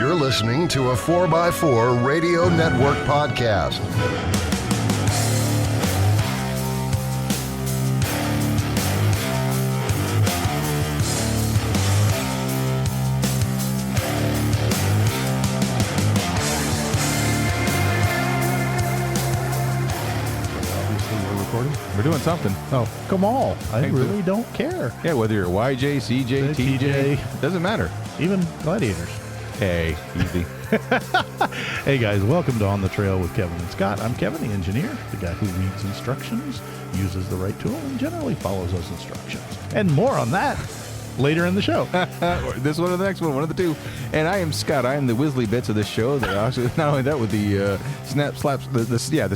You're listening to a 4x4 Radio Network podcast. We're doing something. Oh, come on. I really don't care. Yeah, whether you're YJ, CJ, TJ, doesn't matter. Even gladiators. Hey, easy. Hey, guys, welcome to On the Trail with Kevin and Scott. I'm Kevin, the engineer, the guy who reads instructions, uses the right tool, and generally follows those instructions. And more on that later in the show. This one or the next one of the two. And I am Scott. I am the Wizzly Bits of this show. Not only that, with the the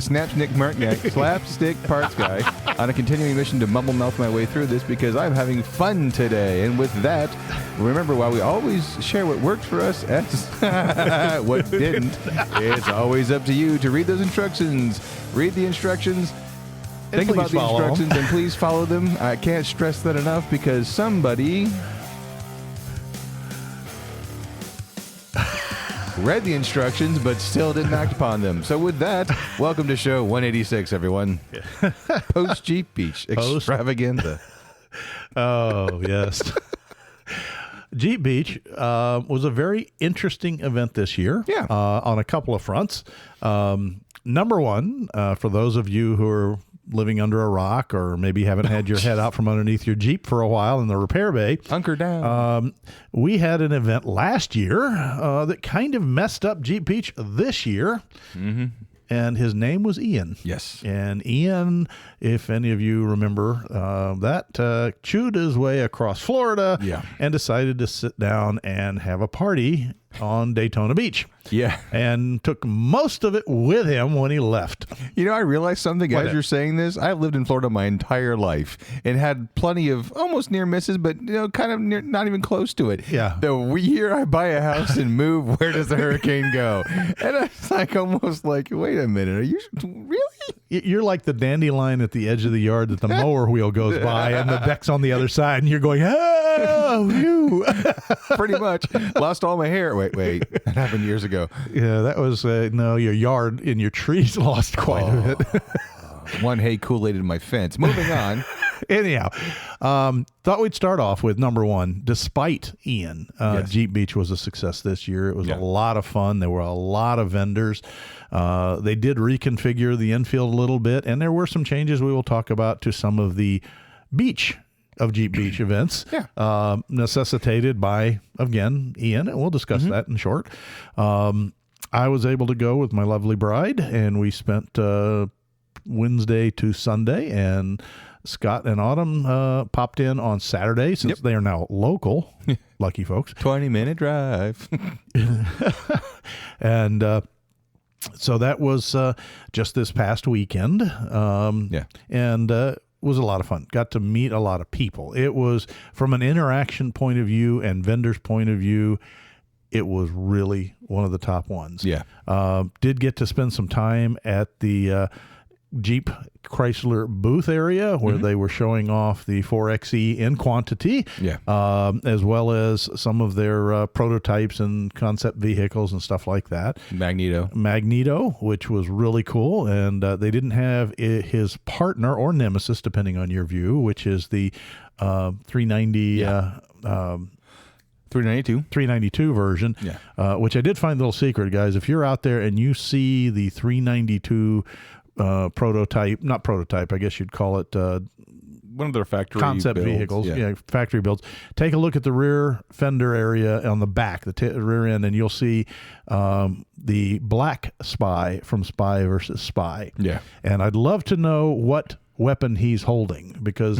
Snapstick slapstick parts guy on a continuing mission to mumble mouth my way through this because I'm having fun today. And with that, remember, while we always share what worked for us as what didn't, it's always up to you to read those instructions. Read the instructions. Think about the instructions and please follow them. I can't stress that enough because somebody read the instructions but still didn't act upon them. So with that, welcome to show 186, everyone. Post Jeep Beach extravaganza. Oh, yes. Jeep Beach was a very interesting event this year. Yeah. On a couple of fronts. Number one, for those of you who are living under a rock or maybe haven't had your head out from underneath your Jeep for a while in the repair bay. Hunker down. We had an event last year that kind of messed up Jeep Beach this year. Mm-hmm. And his name was Ian. Yes. And Ian, if any of you remember, chewed his way across Florida and decided to sit down and have a party on Daytona Beach. Yeah. And took most of it with him when he left. You know, I realized something as you're saying this. I've lived in Florida my entire life and had plenty of almost near misses, but, you know, kind of not even close to it. Yeah. The year I buy a house and move, where does the hurricane go? And it's like almost like, wait a minute, are you really? You're like the dandelion at the edge of the yard that the mower wheel goes by and the deck's on the other side and you're going, oh, you. Pretty much. Lost all my hair. Wait. That happened years ago. Yeah, that was, your yard and your trees lost quite a bit. One hay Kool-Aid in my fence. Moving on. Anyhow, thought we'd start off with number one. Despite Ian, Jeep Beach was a success this year. It was a lot of fun. There were a lot of vendors. They did reconfigure the infield a little bit, and there were some changes we will talk about to some of the beach of Jeep Beach events, necessitated by, again, Ian, and we'll discuss that in short. I was able to go with my lovely bride, and we spent Wednesday to Sunday, and Scott and Autumn popped in on Saturday since they are now local. Lucky folks. 20-minute drive. And so that was just this past weekend. And was a lot of fun. Got to meet a lot of people. It was, from an interaction point of view and vendors' point of view, it was really one of the top ones. Yeah. Did get to spend some time at the Jeep Chrysler booth area where they were showing off the 4xe in quantity, as well as some of their prototypes and concept vehicles and stuff like that. Magneto, which was really cool. And they didn't have his partner or nemesis, depending on your view, which is the 390 392 version, which I did find a little secret, guys. If you're out there and you see the 392 not prototype, I guess you'd call it one of their factory concept builds. Vehicles, factory builds. Take a look at the rear fender area on the back, the rear end, and you'll see the black Spy from Spy versus Spy. Yeah. And I'd love to know what weapon he's holding, because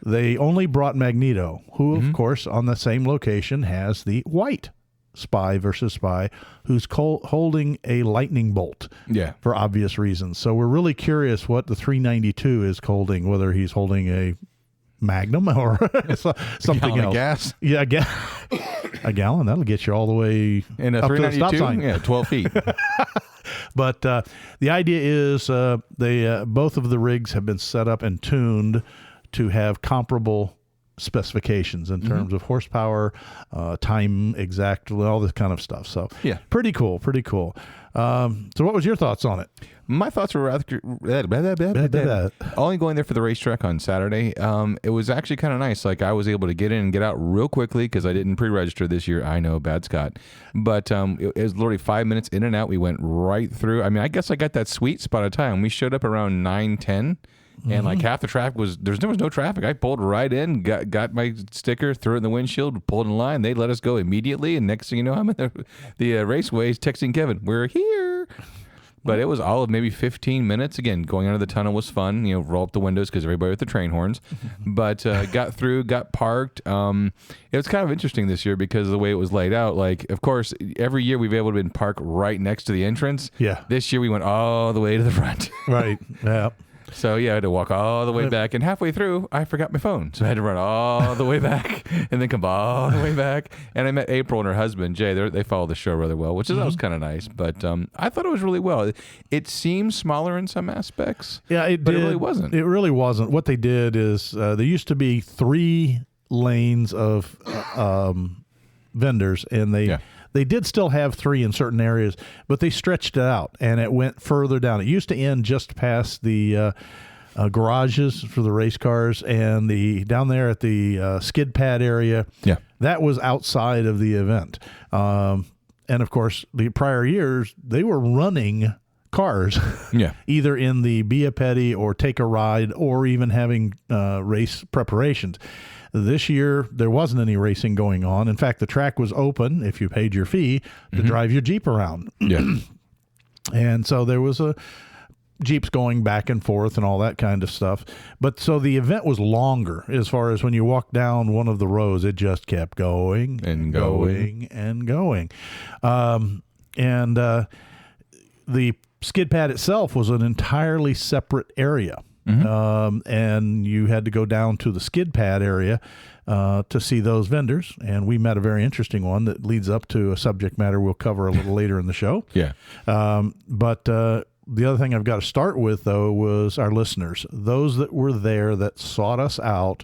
they only brought Magneto, who, of course, on the same location has the white Spy versus Spy, who's holding a lightning bolt for obvious reasons. So we're really curious what the 392 is holding, whether he's holding a Magnum or something else. Gas? Yeah, a gallon. That'll get you all the way in a up 392? to the stop sign. Yeah, 12 feet. But the idea is they both of the rigs have been set up and tuned to have comparable specifications in terms of horsepower, time exactly, all this kind of stuff. So yeah, pretty cool. So what was your thoughts on it? My thoughts were rather only going there for the racetrack on Saturday. It was actually kind of nice. Like I was able to get in and get out real quickly because I didn't pre-register this year. I know, bad Scott. But it was literally 5 minutes in and out. We went right through. I mean, I guess I got that sweet spot of time. We showed up around 9:10. And like half the traffic there was no traffic. I pulled right in, got my sticker, threw it in the windshield, pulled in line. They let us go immediately. And next thing you know, I'm in the raceways texting Kevin, "We're here." But it was all of maybe 15 minutes. Again, going under the tunnel was fun. Roll up the windows because everybody with the train horns. But got through, got parked. It was kind of interesting this year because of the way it was laid out. Like, of course, every year we've been able to be parked right next to the entrance. Yeah. This year we went all the way to the front. Right. Yeah. So, yeah, I had to walk all the way back. And halfway through, I forgot my phone. So I had to run all the way back and then come all the way back. And I met April and her husband, Jay. They follow the show really well, which is that was kind of nice. But I thought it was really well. It seemed smaller in some aspects. Yeah, it really wasn't. It really wasn't. What they did is there used to be 3 lanes of vendors, and they did still have 3 in certain areas, but they stretched it out, and it went further down. It used to end just past the garages for the race cars, and down there at the skid pad area, that was outside of the event. And, of course, the prior years, they were running cars, either in the Be a Petty or Take a Ride or even having race preparations. This year, there wasn't any racing going on. In fact, the track was open, if you paid your fee, to drive your Jeep around. Yeah. And so there was Jeeps going back and forth and all that kind of stuff. But so the event was longer as far as when you walked down one of the rows, it just kept going and going and going. And the skid pad itself was an entirely separate area. And you had to go down to the skid pad area to see those vendors. And we met a very interesting one that leads up to a subject matter we'll cover a little later in the show. Yeah. But the other thing I've got to start with, though, was our listeners. Those that were there that sought us out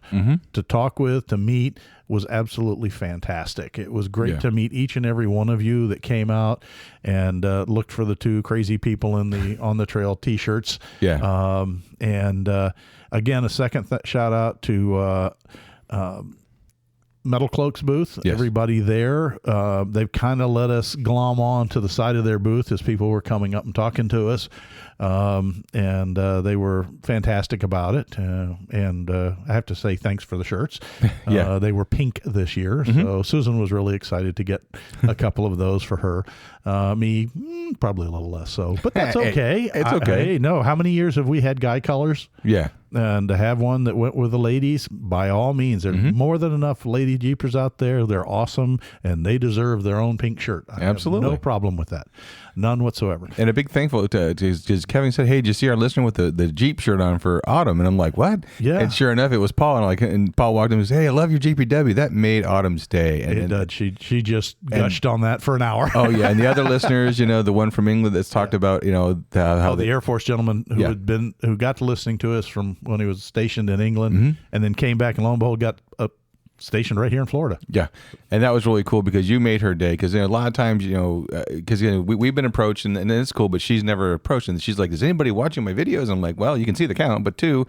to talk with, to meet, was absolutely fantastic. It was great to meet each and every one of you that came out and looked for the 2 crazy people in the On the Trail T-shirts. Yeah. And again, a second shout out to Metal Cloak's booth. Yes. Everybody there, they've kind of let us glom on to the side of their booth as people were coming up and talking to us. And they were fantastic about it. And I have to say thanks for the shirts. They were pink this year. So Susan was really excited to get a couple of those for her. Me, probably a little less so, but that's okay. It's okay. No, how many years have we had guy colors? Yeah. And to have one that went with the ladies, by all means, there's more than enough lady Jeepers out there. They're awesome, and they deserve their own pink shirt. I Absolutely. have no problem with that. None whatsoever. And a big thankful to Kevin said, "Hey, did you see our listener with the Jeep shirt on for Autumn?" And I'm like, "What?" Yeah. And sure enough, it was Paul. And Paul walked in and said, "Hey, I love your GPW." That made Autumn's day. And it did. She just gushed on that for an hour. Oh yeah, and the other listeners, the one from England that's talked about, how the Air Force gentleman who got to listening to us from when he was stationed in England, and then came back and lo and behold got stationed right here in Florida. Yeah, and that was really cool because you made her day. Because a lot of times, because we've been approached and it's cool, but she's never approached, and she's like, "Is anybody watching my videos?" I'm like, "Well, you can see the count," but 2,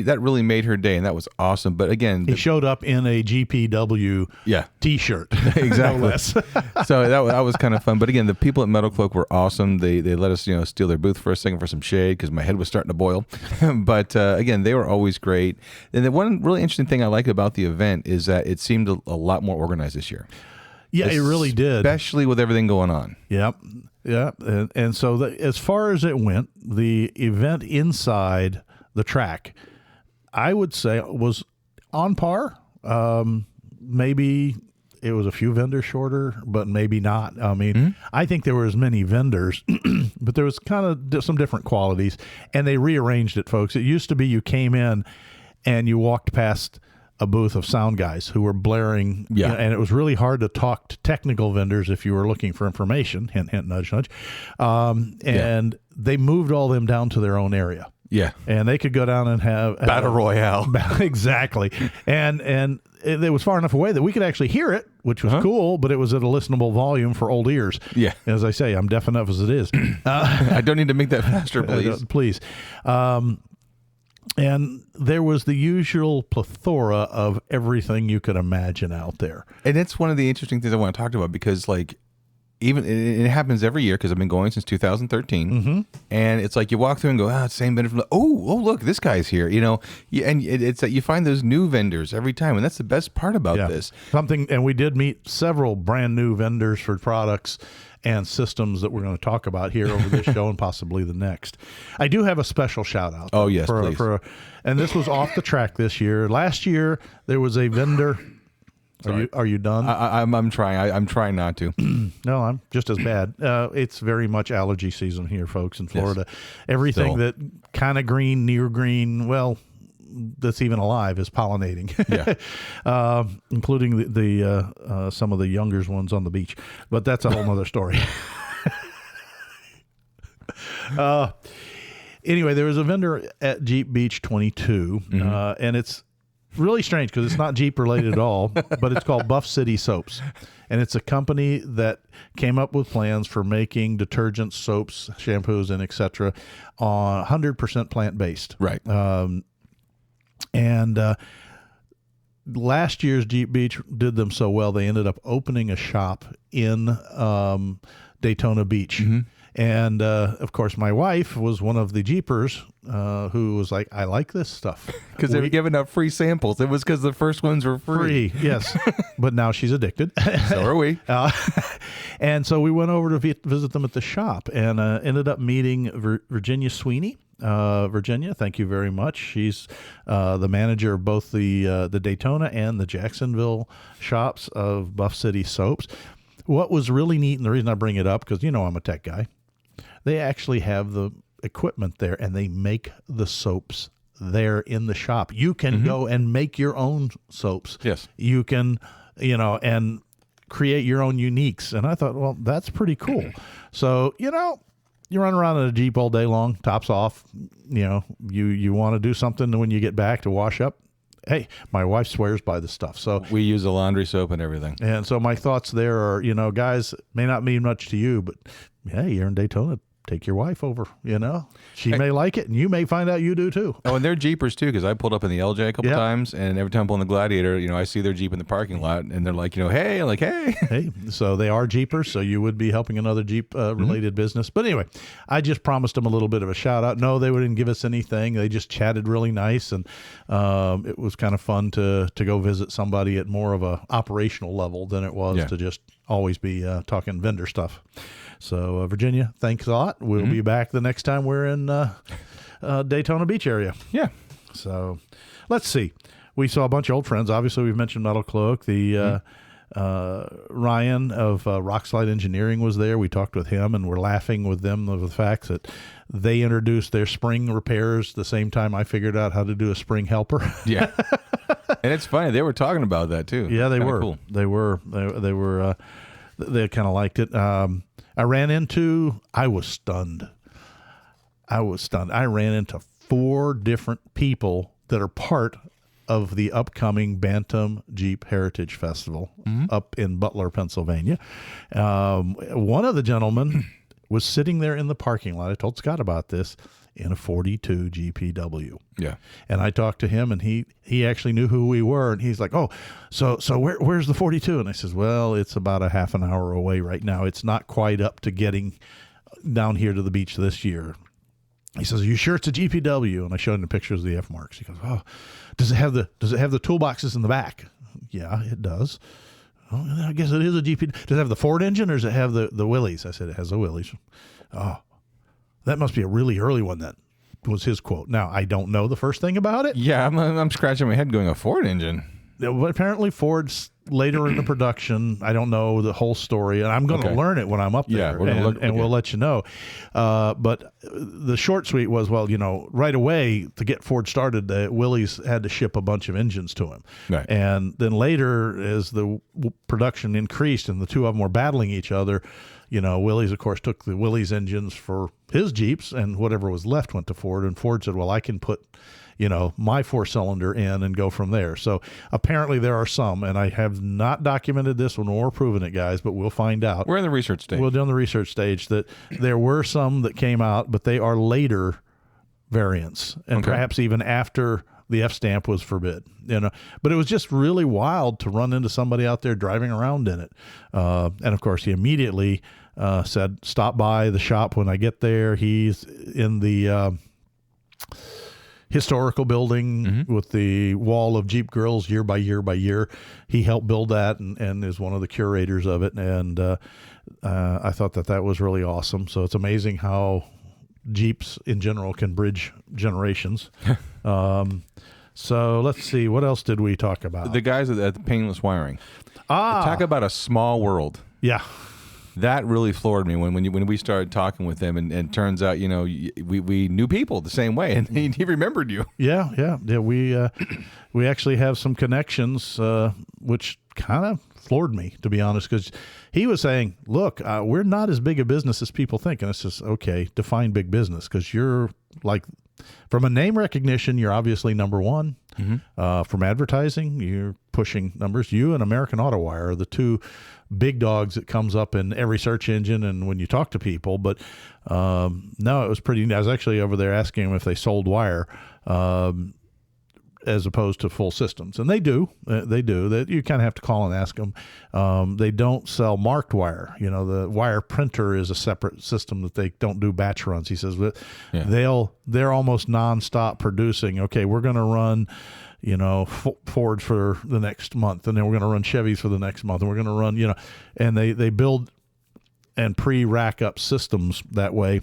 that really made her day, and that was awesome. But again, he showed up in a GPW T-shirt, exactly. So that was kind of fun. But again, the people at Metal Cloak were awesome. They let us steal their booth for a second for some shade because my head was starting to boil. But again, they were always great. And the one really interesting thing I like about the event is that it seemed a lot more organized this year. Yeah, it really did. Especially with everything going on. Yep. Yeah. And so as far as it went, the event inside the track, I would say was on par. Maybe it was a few vendors shorter, but maybe not. I mean, I think there were as many vendors, but there was kind of some different qualities, and they rearranged it, folks. It used to be you came in and you walked past a booth of sound guys who were blaring, and it was really hard to talk to technical vendors if you were looking for information, hint, hint, nudge, nudge. And they moved all them down to their own area. Yeah. And they could go down and have Battle Royale. Exactly. And it was far enough away that we could actually hear it, which was cool, but it was at a listenable volume for old ears. Yeah. As I say, I'm deaf enough as it is. I don't need to make that faster, please. Please. And there was the usual plethora of everything you could imagine out there. And it's one of the interesting things I want to talk about because, like, even it happens every year because I've been going since 2013, and it's like you walk through and go, it's the same vendor. Oh, look, this guy's here, and it's that you find those new vendors every time, and that's the best part about this. And we did meet several brand new vendors for products and systems that we're going to talk about here over this show and possibly the next. I do have a special shout out. Oh yes, please. And this was off the track this year. Last year there was a vendor. Are you done? I'm trying. I'm trying not to. No, I'm just as bad. It's very much allergy season here, folks, in Florida. Yes. Everything that kind of green, near green, well, that's even alive is pollinating. Yeah. Including the some of the younger ones on the beach. But that's a whole nother story. Anyway, there was a vendor at Jeep Beach 22, and it's really strange because it's not Jeep related at all, but it's called Buff City Soaps. And it's a company that came up with plans for making detergents, soaps, shampoos, and etc. on 100% plant-based. Right. And last year's Jeep Beach did them so well, they ended up opening a shop in Daytona Beach. And, of course, my wife was one of the Jeepers who was like, I like this stuff. Because they were giving out free samples. It was because the first ones were free. Yes. But now she's addicted. So are we. And so we went over to visit them at the shop and ended up meeting Virginia Sweeney. Virginia, thank you very much. She's the manager of both the Daytona and the Jacksonville shops of Buff City Soaps. What was really neat, and the reason I bring it up, because I'm a tech guy, they actually have the equipment there, and they make the soaps there in the shop. You can go and make your own soaps. Yes. You can, and create your own uniques. And I thought, well, that's pretty cool. So, you run around in a Jeep all day long, tops off, you want to do something when you get back to wash up. Hey, my wife swears by the stuff. So we use a laundry soap and everything. And so my thoughts there are, guys, may not mean much to you, but hey, you're in Daytona. Take your wife over, She may like it, and you may find out you do too. Oh, and they're Jeepers too, because I pulled up in the LJ a couple times, and every time I'm pulling the Gladiator, I see their Jeep in the parking lot, and they're like, hey, I'm like, hey. Hey, so they are Jeepers, so you would be helping another Jeep-related business. But anyway, I just promised them a little bit of a shout-out. No, they wouldn't give us anything. They just chatted really nice, and it was kind of fun to go visit somebody at more of a operational level than it was to just always be talking vendor stuff. So, Virginia, thanks a lot. We'll be back the next time we're in Daytona Beach area. Yeah. So, let's see. We saw a bunch of old friends. Obviously, we've mentioned Metal Cloak. The Ryan of Rockslide Engineering was there. We talked with him, and we're laughing with them of the fact that they introduced their spring repairs the same time I figured out how to do a spring helper. Yeah. And it's funny. They were talking about that, too. Yeah, they were. Cool. They were. They kind of liked it. I was stunned. I ran into 4 different people that are part of the upcoming Bantam Jeep Heritage Festival up in Butler, Pennsylvania. One of the gentlemen was sitting there in the parking lot. I told Scott about this, in a 42 GPW. Yeah. And I talked to him, and he actually knew who we were, and he's like, oh, so where's the 42? And I says, well, it's about a half an hour away right now. It's not quite up to getting down here to the beach this year. He says, are you sure it's a GPW? And I showed him the pictures of the F marks. He goes, oh, does it have the toolboxes in the back? Yeah, it does. Oh, I guess it is a GP. Does it have the Ford engine, or does it have the Willys? I said, it has the Willys. Oh, that must be a really early one. That was his quote. Now, I don't know the first thing about it. Yeah, I'm scratching my head going, a Ford engine? Apparently, Ford's later in the production. I don't know the whole story, and I'm going to learn it when I'm up there, we'll let you know. But the short suite was, well, right away to get Ford started, Willys had to ship a bunch of engines to him. Right. And then later, as the production increased and the two of them were battling each other, Willys, of course, took the Willys engines for his Jeeps, and whatever was left went to Ford. And Ford said, well, I can put my 4-cylinder in and go from there. So apparently there are some, and I have not documented this one or proven it, guys, but we'll find out. We're in the research stage. We'll do on the research stage that there were some that came out, but they are later variants, and perhaps even after the F stamp was forbid, but it was just really wild to run into somebody out there driving around in it. And of course he immediately said, stop by the shop when I get there. He's in the historical building with the wall of Jeep grills year by year by year. He helped build that and is one of the curators of it. And I thought that was really awesome. So it's amazing how Jeeps in general can bridge generations. So let's see, what else did we talk about? The guys at the painless wiring. Talk about a small world. Yeah. That really floored me when we started talking with them, and turns out we knew people the same way, and he remembered you. Yeah. We actually have some connections, which kind of floored me, to be honest, because he was saying, "Look, we're not as big a business as people think," and it's just okay. Define big business, because you're like, from a name recognition, you're obviously number one. From advertising, you're pushing numbers. You and American Auto Wire are the two big dogs that comes up in every search engine and when you talk to people. But no, it was pretty. I was actually over there asking them if they sold wire as opposed to full systems, and they do. That you kind of have to call and ask them. They don't sell marked wire. The wire printer is a separate system that they don't do batch runs. He says, but they're almost nonstop producing. Okay, we're going to run Fords for the next month, and then we're going to run Chevys for the next month, and we're going to run and they build and pre-rack up systems that way.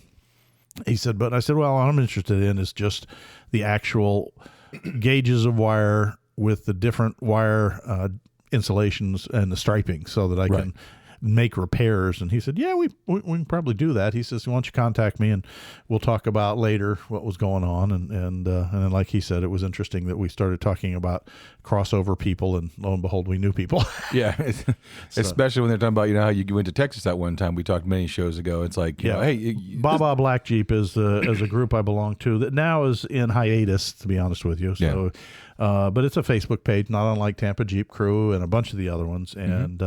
He said, but I said, well, what I'm interested in is just the actual gauges of wire with the different wire insulations and the striping, so that I can make repairs. And he said, yeah, we can probably do that. He says, why don't you contact me and we'll talk about later what was going on. And then, like he said, it was interesting that we started talking about crossover people, and lo and behold, we knew people. Yeah. Especially when they're talking about, how you went to Texas that one time. We talked many shows ago. It's like, hey. Baba Black Jeep is a group I belong to that now is in hiatus, to be honest with you. So, but it's a Facebook page, not unlike Tampa Jeep Crew and a bunch of the other ones. And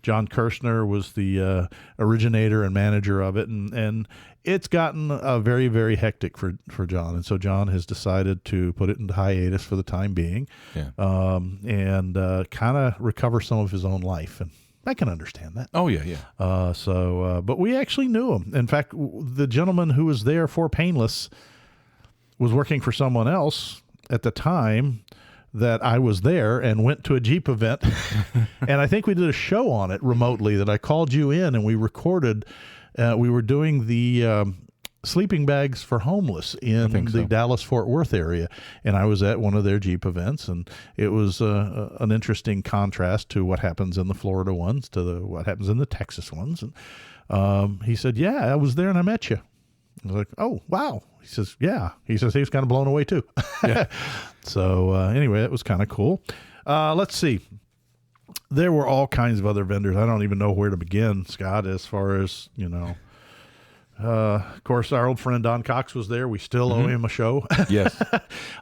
John Kirshner was the originator and manager of it. And it's gotten very, very hectic for John. And so John has decided to put it into hiatus for the time being, and kind of recover some of his own life. And I can understand that. Oh, yeah. But we actually knew him. In fact, the gentleman who was there for Painless was working for someone else at the time that I was there, and went to a Jeep event. And I think we did a show on it remotely that I called you in, and we recorded. We were doing the sleeping bags for homeless in the Dallas-Fort Worth area. And I was at one of their Jeep events, and it was an interesting contrast to what happens in the Florida ones to what happens in the Texas ones. And he said, yeah, I was there and I met you. I was like, oh, wow. He says, yeah. He says he was kind of blown away, too. Yeah. So anyway, that was kind of cool. Let's see. There were all kinds of other vendors. I don't even know where to begin, Scott, as far as, of course, our old friend Don Cox was there. We still owe him a show. Yes,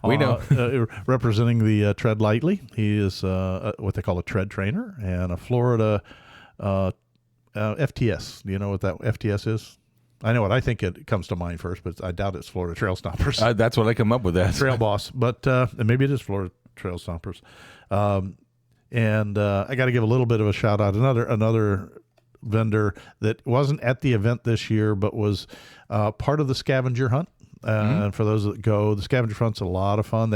we know. Representing the Tread Lightly. He is what they call a tread trainer and a Florida FTS. Do you know what that FTS is? I know what I think it comes to mind first, but I doubt it's Florida Trail Stompers. That's what I come up with. That Trail Boss, but and maybe it is Florida Trail Stompers. And I got to give a little bit of a shout out. Another vendor that wasn't at the event this year, but was part of the scavenger hunt. And for those that go, the scavenger hunt's a lot of fun.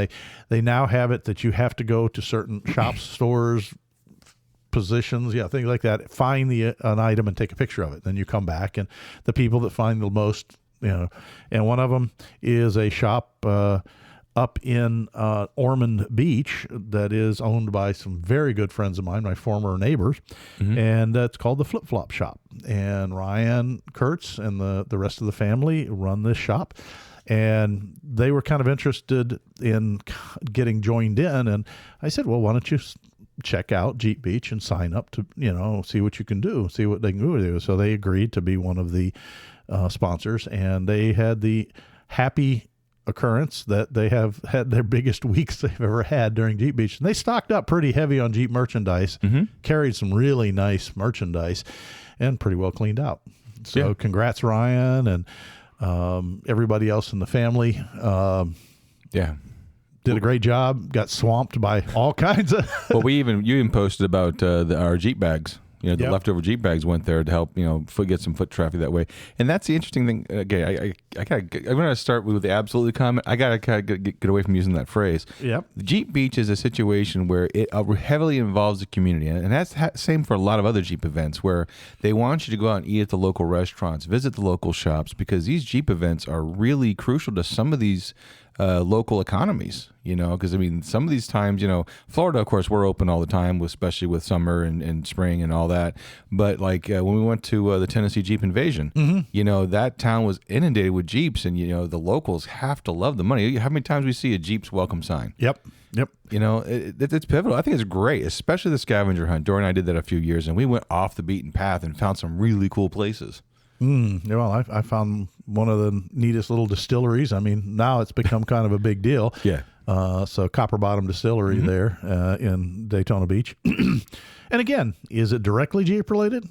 They now have it that you have to go to certain shops, stores, positions, things like that, find an item and take a picture of it. Then you come back, and the people that find the most, and one of them is a shop up in Ormond Beach that is owned by some very good friends of mine, my former neighbors, and it's called the Flip Flop Shop. And Ryan Kurtz and the rest of the family run this shop, and they were kind of interested in getting joined in. And I said, well, why don't you check out Jeep Beach and sign up to, see what you can do, see what they can do with you. So they agreed to be one of the sponsors, and they had the happy occurrence that they have had their biggest weeks they've ever had during Jeep Beach. And they stocked up pretty heavy on Jeep merchandise, carried some really nice merchandise, and pretty well cleaned out. So congrats, Ryan, and everybody else in the family. Did a great job. Got swamped by all kinds of. Well, you even posted about our Jeep bags. The leftover Jeep bags went there to help, get some foot traffic that way. And that's the interesting thing. Okay, I'm going to start with the absolutely comment. I got to get away from using that phrase. Yep. The Jeep Beach is a situation where it heavily involves the community. And that's the same for a lot of other Jeep events where they want you to go out and eat at the local restaurants, visit the local shops, because these Jeep events are really crucial to some of these local economies, because some of these times, Florida, of course, we're open all the time, especially with summer and spring and all that. But like when we went to the Tennessee Jeep Invasion, that town was inundated with Jeeps, and the locals have to love the money. How many times we see a Jeep's welcome sign? Yep. It's pivotal. I think it's great, especially the scavenger hunt. Dora and I did that a few years, and we went off the beaten path and found some really cool places. Well, I found one of the neatest little distilleries. Now it's become kind of a big deal. Yeah. So Copper Bottom Distillery there in Daytona Beach. And again, is it directly Jeep related?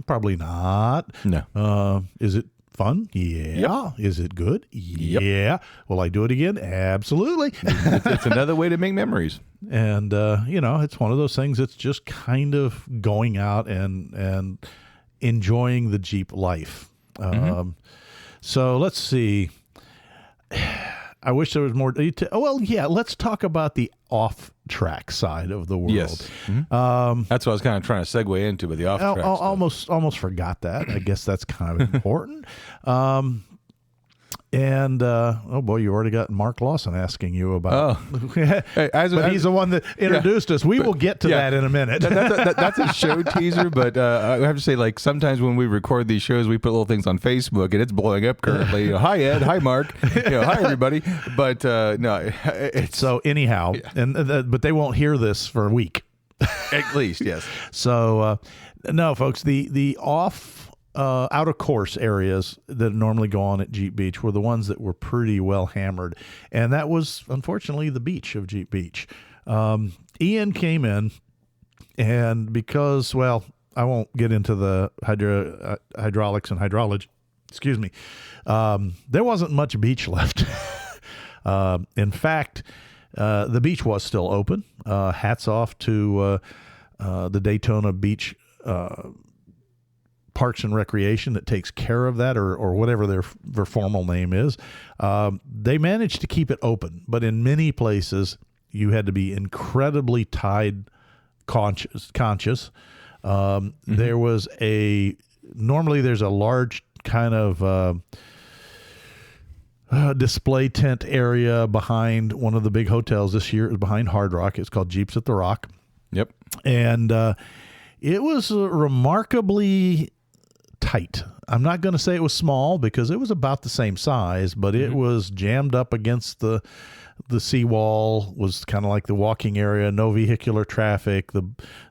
Probably not. No. Is it fun? Yeah. Yep. Is it good? Yep. Yeah. Will I do it again? Absolutely. It's another way to make memories. And, it's one of those things that's just kind of going out and enjoying the Jeep life. So let's see. I wish there was more detail. Well, yeah, let's talk about the off-track side of the world. Yes. That's what I was kind of trying to segue into, but the off-track stuff. Almost forgot that. I guess that's kind of important. And oh boy, you already got Mark Lawson asking you about. But he's the one that introduced us. We will get to that in a minute. That's a show teaser, but I have to say, like sometimes when we record these shows, we put little things on Facebook, and it's blowing up currently. Hi Ed, hi Mark, hi everybody. But no, it's so anyhow, but they won't hear this for a week, at least. Yes. So no, folks, the out of course areas that normally go on at Jeep Beach were the ones that were pretty well hammered. And that was unfortunately the beach of Jeep Beach. Ian came in, and because, well, I won't get into the hydraulics and hydrology, excuse me. There wasn't much beach left. In fact, the beach was still open. Hats off to the Daytona Beach Parks and Recreation that takes care of that, or whatever their formal name is. They managed to keep it open, but in many places you had to be incredibly tide conscious. There was normally there's a large kind of display tent area behind one of the big hotels. This year it was behind Hard Rock. It's called Jeeps at the Rock. Yep. And it was remarkably tight. I'm not going to say it was small because it was about the same size, but it was jammed up against the seawall. Was kind of like the walking area, no vehicular traffic.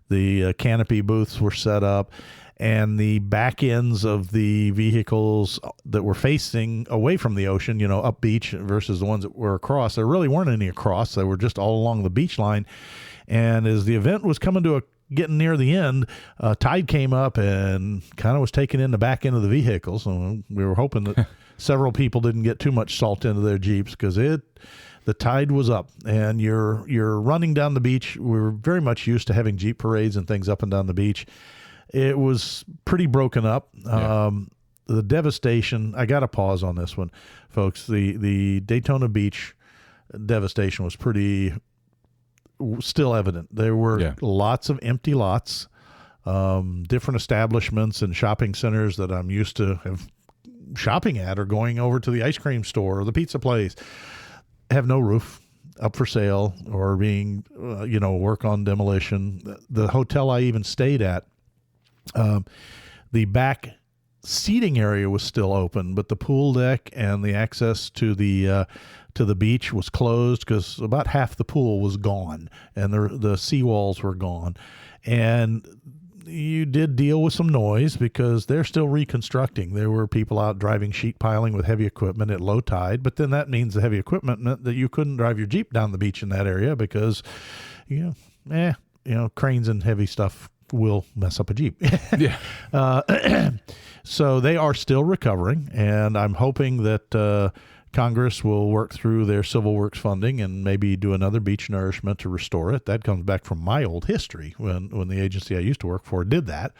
The canopy booths were set up, and the back ends of the vehicles that were facing away from the ocean, up beach versus the ones that were across. There really weren't any across. They were just all along the beach line. And as the event was getting near the end, tide came up and kind of was taking in the back end of the vehicles. And we were hoping that several people didn't get too much salt into their Jeeps because the tide was up, and you're running down the beach. We were very much used to having Jeep parades and things up and down the beach. It was pretty broken up. Yeah. The devastation, I got to pause on this one, folks. The Daytona Beach devastation was still evident. There were lots of empty lots, different establishments and shopping centers that I'm used to shopping at or going over to the ice cream store or the pizza place. have no roof, up for sale, or being, work on demolition. The hotel I even stayed at, the back seating area was still open, but the pool deck and the access to the beach was closed because about half the pool was gone and the seawalls were gone. And you did deal with some noise because they're still reconstructing. There were people out driving sheet piling with heavy equipment at low tide, but then that means the heavy equipment meant that you couldn't drive your Jeep down the beach in that area because, cranes and heavy stuff will mess up a Jeep. Yeah. So they are still recovering, and I'm hoping that Congress will work through their Civil Works funding and maybe do another beach nourishment to restore it. That comes back from my old history when the agency I used to work for did that.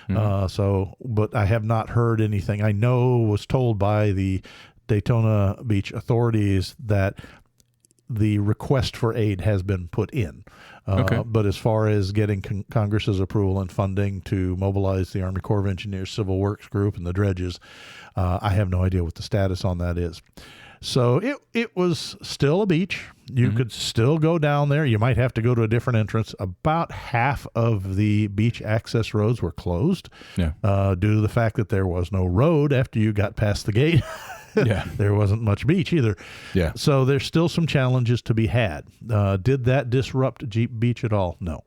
But I have not heard anything. I was told by the Daytona Beach authorities that the request for aid has been put in. But as far as getting Congress's approval and funding to mobilize the Army Corps of Engineers Civil Works Group and the dredges, I have no idea what the status on that is. So it was still a beach. You could still go down there. You might have to go to a different entrance. About half of the beach access roads were closed due to the fact that there was no road after you got past the gate. Yeah, there wasn't much beach either. Yeah. So there's still some challenges to be had. Did that disrupt Jeep Beach at all? No.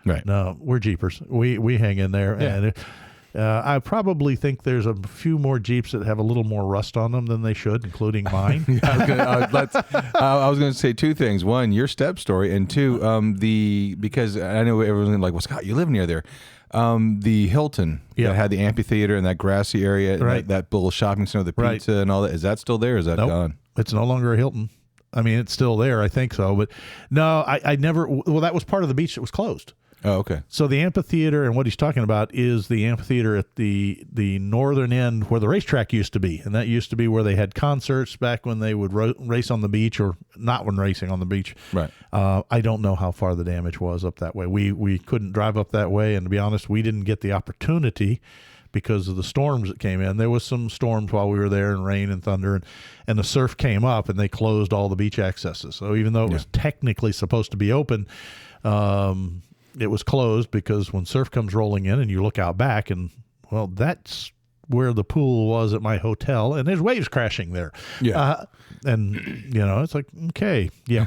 Right. No, we're Jeepers. We hang in there. Yeah. And I probably think there's a few more Jeeps that have a little more rust on them than they should, including mine. I was going to say two things. One, your step story, and two, because I know everyone's like, well, Scott, you live near there. The Hilton that had the amphitheater and that grassy area, and that little shopping center, the pizza and all that. Is that still there? Or is that gone? It's no longer a Hilton. I mean, it's still there. I think so. But no, I never. Well, that was part of the beach that was closed. Oh, okay. So the amphitheater, and what he's talking about is the amphitheater at the northern end where the racetrack used to be. And that used to be where they had concerts back when they would race on the beach, or not when racing on the beach. Right. I don't know how far the damage was up that way. We couldn't drive up that way. And to be honest, we didn't get the opportunity because of the storms that came in. There was some storms while we were there, and rain and thunder, and the surf came up, and they closed all the beach accesses. So even though it was technically supposed to be open, it was closed because when surf comes rolling in and you look out back, and well, that's where the pool was at my hotel, and there's waves crashing there. Yeah. And it's like, okay. Yeah.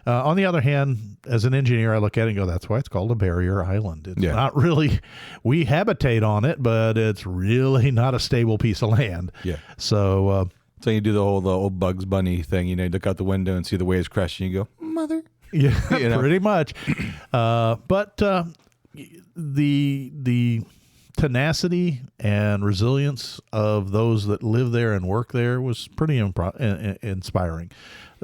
On the other hand, as an engineer, I look at it and go, that's why it's called a barrier island. It's not really, we habitate on it, but it's really not a stable piece of land. Yeah. So you do the old Bugs Bunny thing, you look out the window and see the waves crashing, you go, mother. Yeah, pretty much. But the tenacity and resilience of those that live there and work there was pretty inspiring.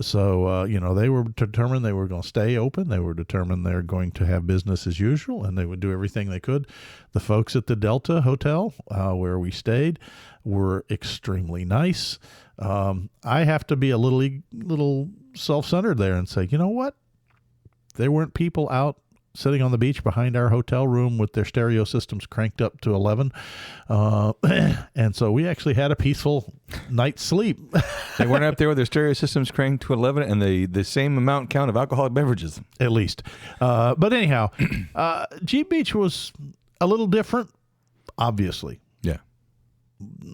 So, they were determined they were going to stay open. They were determined they're going to have business as usual, and they would do everything they could. The folks at the Delta Hotel, where we stayed, were extremely nice. I have to be a little self-centered there and say, you know what? There weren't people out sitting on the beach behind our hotel room with their stereo systems cranked up to 11. And so we actually had a peaceful night's sleep. They weren't up there with their stereo systems cranked to 11 and the same count of alcoholic beverages. At least. But anyhow, Jeep Beach was a little different, obviously. Yeah.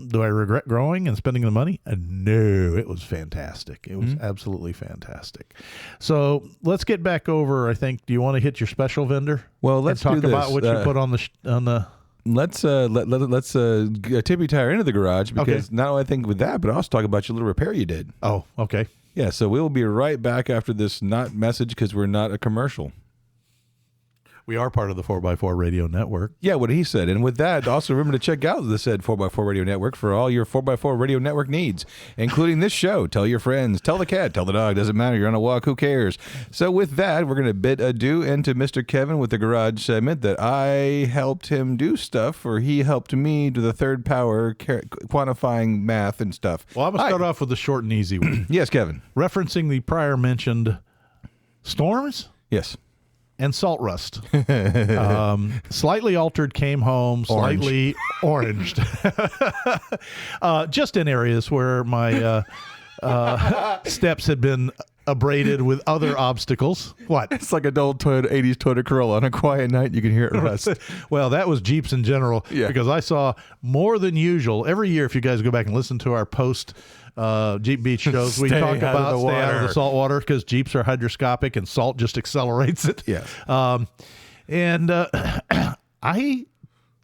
Do I regret growing and spending the money? No, it was fantastic. It was absolutely fantastic. So let's get back over. I think. Do you want to hit your special vendor? Well, let's talk do about what you put on the. Let's tippy tire into the garage because not only I think with that, but I'll also talk about your little repair you did. Oh, okay. Yeah. So we will be right back after this message because we're not a commercial. We are part of the 4x4 Radio Network. Yeah, what he said. And with that, also remember to check out the said 4x4 Radio Network for all your 4x4 Radio Network needs, including this show. Tell your friends, tell the cat, tell the dog. Doesn't matter. You're on a walk. Who cares? So with that, we're going to bid adieu into Mr. Kevin with the garage segment that I helped him do stuff, or he helped me do the third power, quantifying math and stuff. Well, I'm going to start off with the short and easy one. Yes, Kevin. Referencing the prior mentioned storms. Yes. And salt rust. Slightly altered, came home, slightly oranged. Just in areas where my steps had been abraded with other obstacles. What? It's like an old 80s Toyota Corolla. On a quiet night, you can hear it rust. Well, that was Jeeps in general, Yeah. because I saw more than usual. Every year, if you guys go back and listen to our post Jeep Beach shows, we Stay talk out of about the stay out of the water. salt water, because Jeeps are hydroscopic and salt just accelerates it. Yes. And I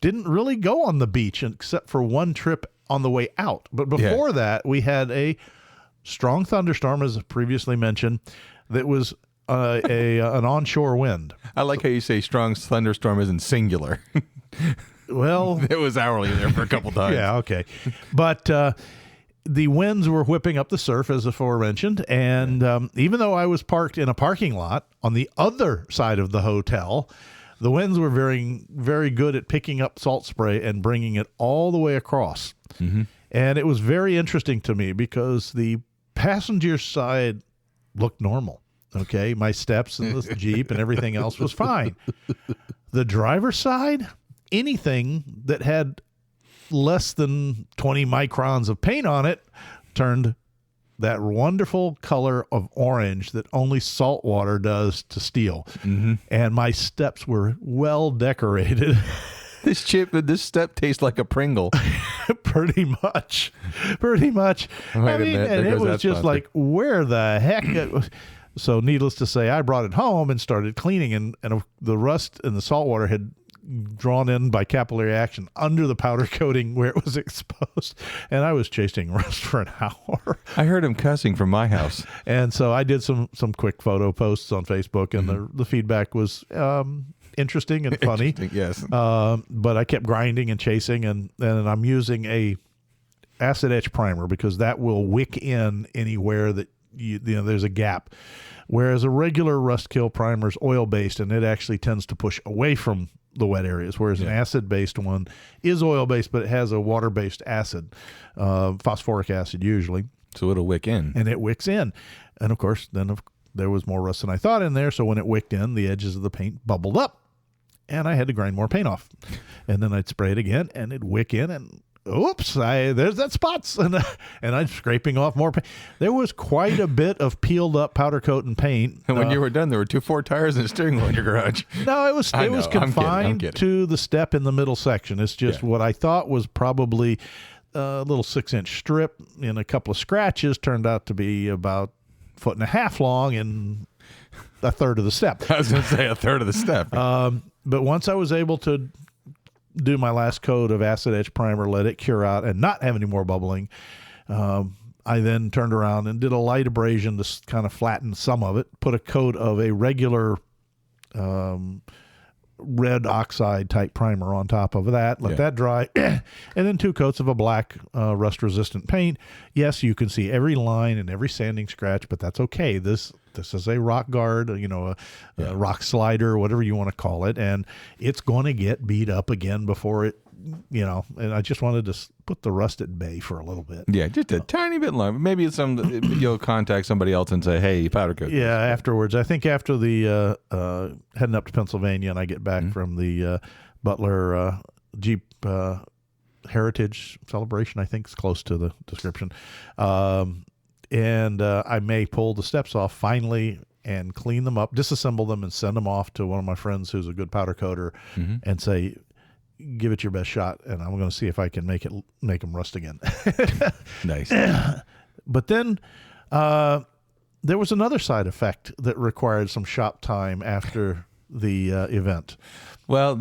didn't really go on the beach except for one trip on the way out. But before that, we had a strong thunderstorm, as previously mentioned, that was an onshore wind. I like how you say strong thunderstorm isn't singular. Well, It was hourly there for a couple times. yeah, okay. But the winds were whipping up the surf, as aforementioned. And even though I was parked in a parking lot on the other side of the hotel, the winds were very, very good at picking up salt spray and bringing it all the way across. Mm-hmm. And it was very interesting to me because the passenger side looked normal. Okay. My steps in the Jeep and everything else was fine. The driver's side, anything that had less than 20 microns of paint on it turned that wonderful color of orange that only salt water does to steel. Mm-hmm. And my steps were well decorated. This step tastes like a Pringle. Pretty much. Wait a minute, And there it goes was that just sponsor. like, where the heck? So needless to say, I brought it home and started cleaning, and the rust and the salt water had drawn in by capillary action under the powder coating where it was exposed, and I was chasing rust for an hour. I heard him cussing from my house. And so I did some quick photo posts on Facebook, and the feedback was interesting and funny. Yes. But I kept grinding and chasing, and I'm using a acid etch primer because that will wick in anywhere that you know there's a gap. Whereas a regular rust kill primer is oil based, and it actually tends to push away from the wet areas, whereas an acid-based one is oil-based, but it has a water-based acid, phosphoric acid usually. So it'll wick in. And it wicks in. And, of course, there was more rust than I thought in there, so when it wicked in, the edges of the paint bubbled up, and I had to grind more paint off. And then I'd spray it again, and it'd wick in, and oops, there's that spots, and I'm scraping off more paint. There was quite a bit of peeled up powder coat and paint. And when you were done, there were 4 tires and a steering wheel in your garage. No, it was I know, I'm confined kidding. to the step in the middle section. It's just what I thought was probably a little 6-inch strip and a couple of scratches turned out to be about 1.5 foot long and a third of the step. I was going to say a third of the step. But once I was able to do my last coat of acid etch primer, let it cure out and not have any more bubbling, I then turned around and did a light abrasion to kind of flatten some of it, put a coat of a regular red oxide type primer on top of that, let that dry, and then 2 coats of a black rust resistant paint. Yes, you can see every line and every sanding scratch, but that's okay. This is a rock guard, a rock slider, whatever you want to call it, and it's going to get beat up again before it, and I just wanted to put the rust at bay for a little bit. Yeah, just a tiny bit long. Maybe you'll contact somebody else and say, hey, powder coat. Yeah, afterwards. I think after the heading up to Pennsylvania and I get back from the Butler Jeep Heritage Celebration, I think is close to the description. And I may pull the steps off finally and clean them up, disassemble them, and send them off to one of my friends who's a good powder coater and say, give it your best shot, and I'm going to see if I can make them rust again. Nice. But then there was another side effect that required some shop time after the event. Well,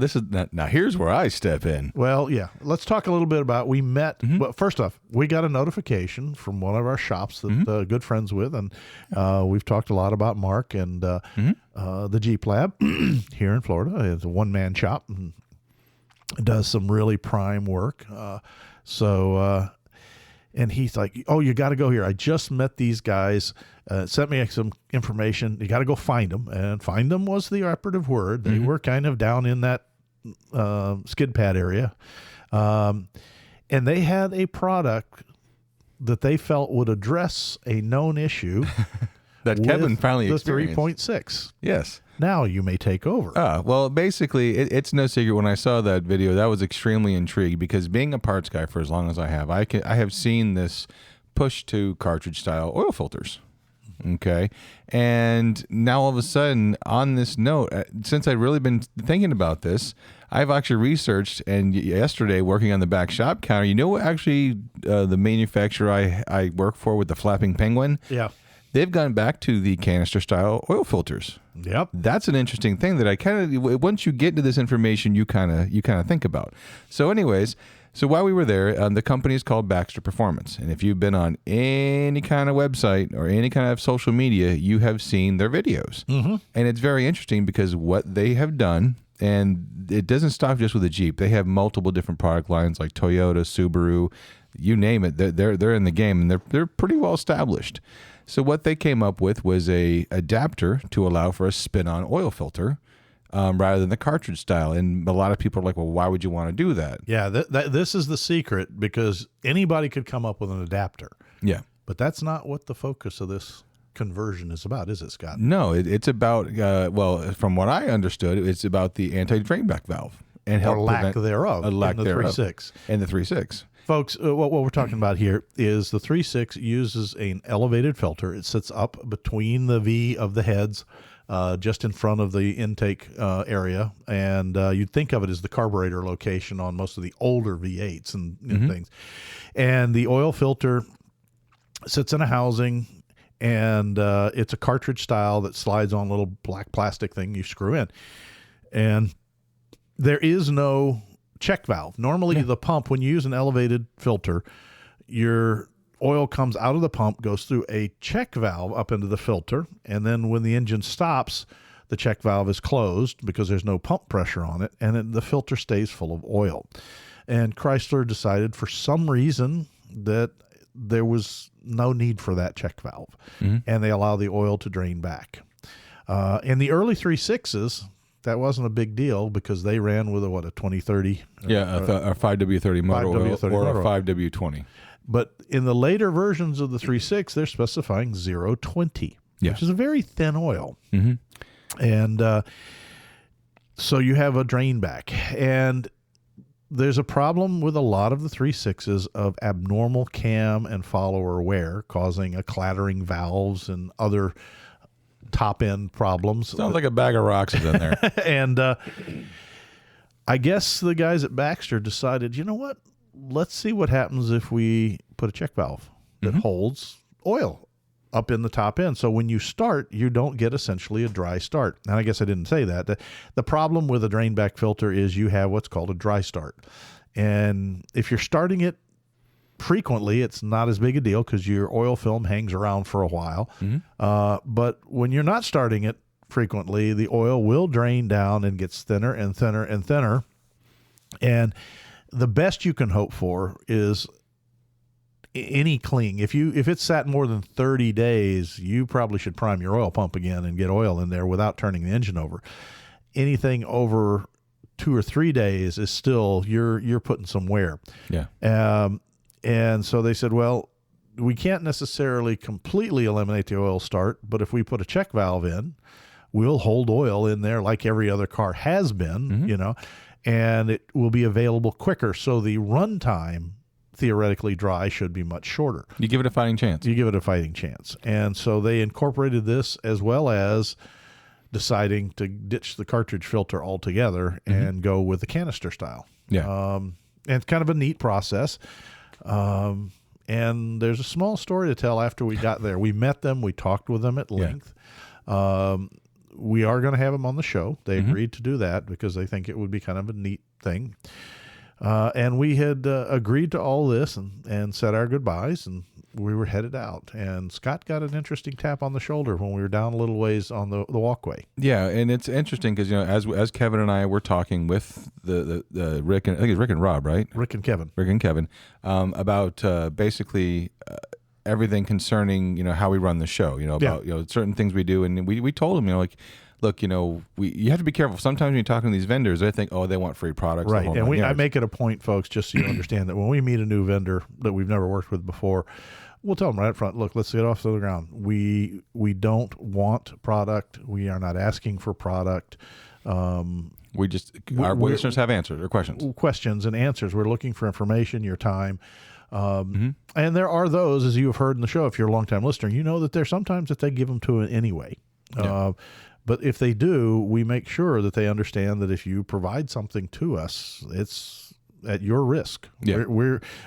now here's where I step in. Well, yeah. Let's talk a little bit about, we met, well, first off, we got a notification from one of our shops that good friends with, and we've talked a lot about Mark and the Jeep Lab here in Florida. It's a one-man shop and does some really prime work. And he's like, oh, you got to go here. I just met these guys, sent me some information. You got to go find them. And find them was the operative word. They were kind of down in that skid pad area. And they had a product that they felt would address a known issue. That Kevin finally the experienced. 3.6. Yes. Now you may take over. Well, basically, it's no secret. When I saw that video, that was extremely intrigued because being a parts guy for as long as I have, I have seen this push to cartridge style oil filters. Okay. And now all of a sudden, on this note, since I've really been thinking about this, I've actually researched, and yesterday working on the back shop counter, you know what actually the manufacturer I work for with the flapping penguin? Yeah. They've gone back to the canister style oil filters. Yep. That's an interesting thing that I kind of, once you get into this information, you kind of think about. So anyways, so while we were there, the company is called Baxter Performance. And if you've been on any kind of website or any kind of social media, you have seen their videos. Mm-hmm. And it's very interesting because what they have done, and it doesn't stop just with a Jeep. They have multiple different product lines like Toyota, Subaru, you name it. They're in the game, and they're pretty well established. So what they came up with was a adapter to allow for a spin-on oil filter rather than the cartridge style. And a lot of people are like, well, why would you want to do that? Yeah, this is the secret, because anybody could come up with an adapter. Yeah. But that's not what the focus of this conversion is about, is it, Scott? No, it's about, well, from what I understood, it's about the anti-drainback valve. And help lack thereof. A lack in the thereof. 3.6. And the 3.6. Folks, what we're talking about here is the 3.6 uses an elevated filter. It sits up between the V of the heads, just in front of the intake area. And you'd think of it as the carburetor location on most of the older V8s and things. And the oil filter sits in a housing, and it's a cartridge style that slides on a little black plastic thing you screw in. And there is no check valve. Normally, the pump, when you use an elevated filter, your oil comes out of the pump, goes through a check valve up into the filter, and then when the engine stops, the check valve is closed because there's no pump pressure on it, and the filter stays full of oil. And Chrysler decided for some reason that there was no need for that check valve, and they allow the oil to drain back. In the early 3.6s, that wasn't a big deal because they ran with a 2030. Yeah, a 5W30 motor oil or a 5W20. But in the later versions of the 3.6, they're specifying 0.20, which is a very thin oil. And so you have a drain back. And there's a problem with a lot of the 3.6s of abnormal cam and follower wear, causing a clattering valves and other top-end problems. Sounds like a bag of rocks is in there. And I guess the guys at Baxter decided, you know what? Let's see what happens if we put a check valve that holds oil up in the top end. So when you start, you don't get essentially a dry start. And I guess I didn't say that. The problem with a drain back filter is you have what's called a dry start. And if you're starting it frequently, it's not as big a deal because your oil film hangs around for a while. But when you're not starting it frequently, the oil will drain down and gets thinner and thinner and thinner. And the best you can hope for is any clean. If it's sat more than 30 days, you probably should prime your oil pump again and get oil in there without turning the engine over. Anything over 2 or 3 days is still, you're putting some wear. Yeah. And so they said, well, we can't necessarily completely eliminate the oil start, but if we put a check valve in, we'll hold oil in there like every other car has been, and it will be available quicker. So the run time, theoretically dry, should be much shorter. You give it a fighting chance. And so they incorporated this, as well as deciding to ditch the cartridge filter altogether and go with the canister style. Yeah. And it's kind of a neat process. And there's a small story to tell after we got there. We met them. We talked with them at length. We are going to have them on the show. They agreed to do that because they think it would be kind of a neat thing. And we had agreed to all this and said our goodbyes, and we were headed out. And Scott got an interesting tap on the shoulder when we were down a little ways on the walkway. Yeah, and it's interesting because, as Kevin and I were talking with the Rick, and I think it's Rick and Rob, right? Rick and Kevin, about basically everything concerning, how we run the show, about, certain things we do. And we told him, look, you have to be careful. Sometimes when you're talking to these vendors, they think, they want free products. Right. And I make it a point, folks, just so you understand that when we meet a new vendor that we've never worked with before, we'll tell them right up front, look, let's get off to the ground. We don't want product. We are not asking for product. Our listeners have answers or questions. Questions and answers. We're looking for information, your time. And there are those, as you have heard in the show, if you're a longtime listener, you know that there's sometimes that they give them to it anyway. But if they do, we make sure that they understand that if you provide something to us, it's at your risk. Yeah.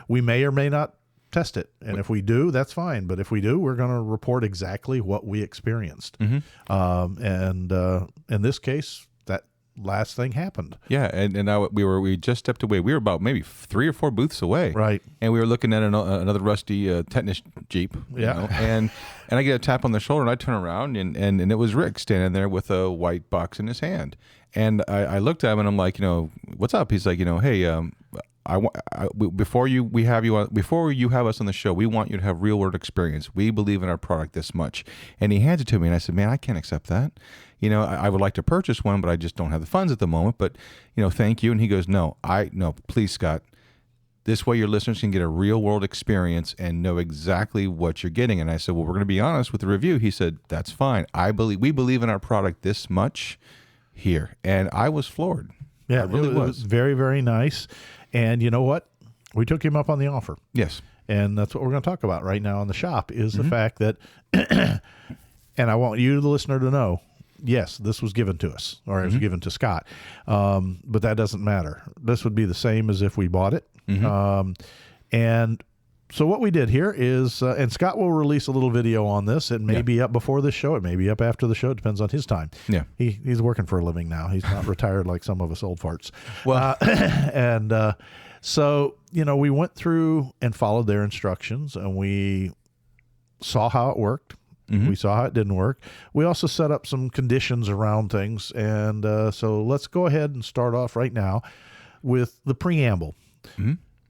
We may or may not test it. And if we do, that's fine. But if we do, we're going to report exactly what we experienced. And in this case, that last thing happened. Yeah, and we just stepped away. We were about maybe 3 or 4 booths away, right? And we were looking at another rusty Technish Jeep, and I get a tap on the shoulder, and I turn around, and it was Rick standing there with a white box in his hand, and I looked at him, and I'm like, what's up? He's like, hey, before you have us on the show, we want you to have real world experience. We believe in our product this much, and he hands it to me, and I said, man, I can't accept that. I would like to purchase one, but I just don't have the funds at the moment. But, thank you. And he goes, no, please, Scott. This way your listeners can get a real world experience and know exactly what you're getting. And I said, well, we're going to be honest with the review. He said, that's fine. We believe in our product this much here. And I was floored. Yeah, I really it was very, very nice. And you know what? We took him up on the offer. Yes. And that's what we're going to talk about right now in the shop is the fact that, and I want you, the listener, to know, yes, this was given to us, or it was given to Scott, but that doesn't matter. This would be the same as if we bought it. And so what we did here is, and Scott will release a little video on this. It may be up before this show. It may be up after the show. It depends on his time. Yeah, he's working for a living now. He's not retired like some of us old farts. Well, so we went through and followed their instructions, and we saw how it worked. We saw how it didn't work. We also set up some conditions around things. And so let's go ahead and start off right now with the preamble.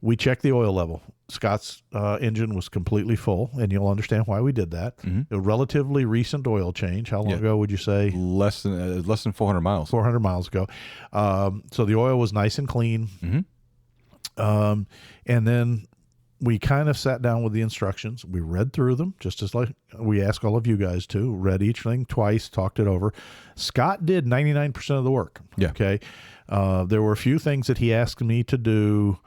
We checked the oil level. Scott's engine was completely full, and you'll understand why we did that. A relatively recent oil change. How long ago would you say? Less than 400 miles. 400 miles ago. So the oil was nice and clean. And then we kind of sat down with the instructions. We read through them, just as like we ask all of you guys to. Read each thing twice, talked it over. Scott did 99% of the work. Yeah. Okay. There were a few things that he asked me to do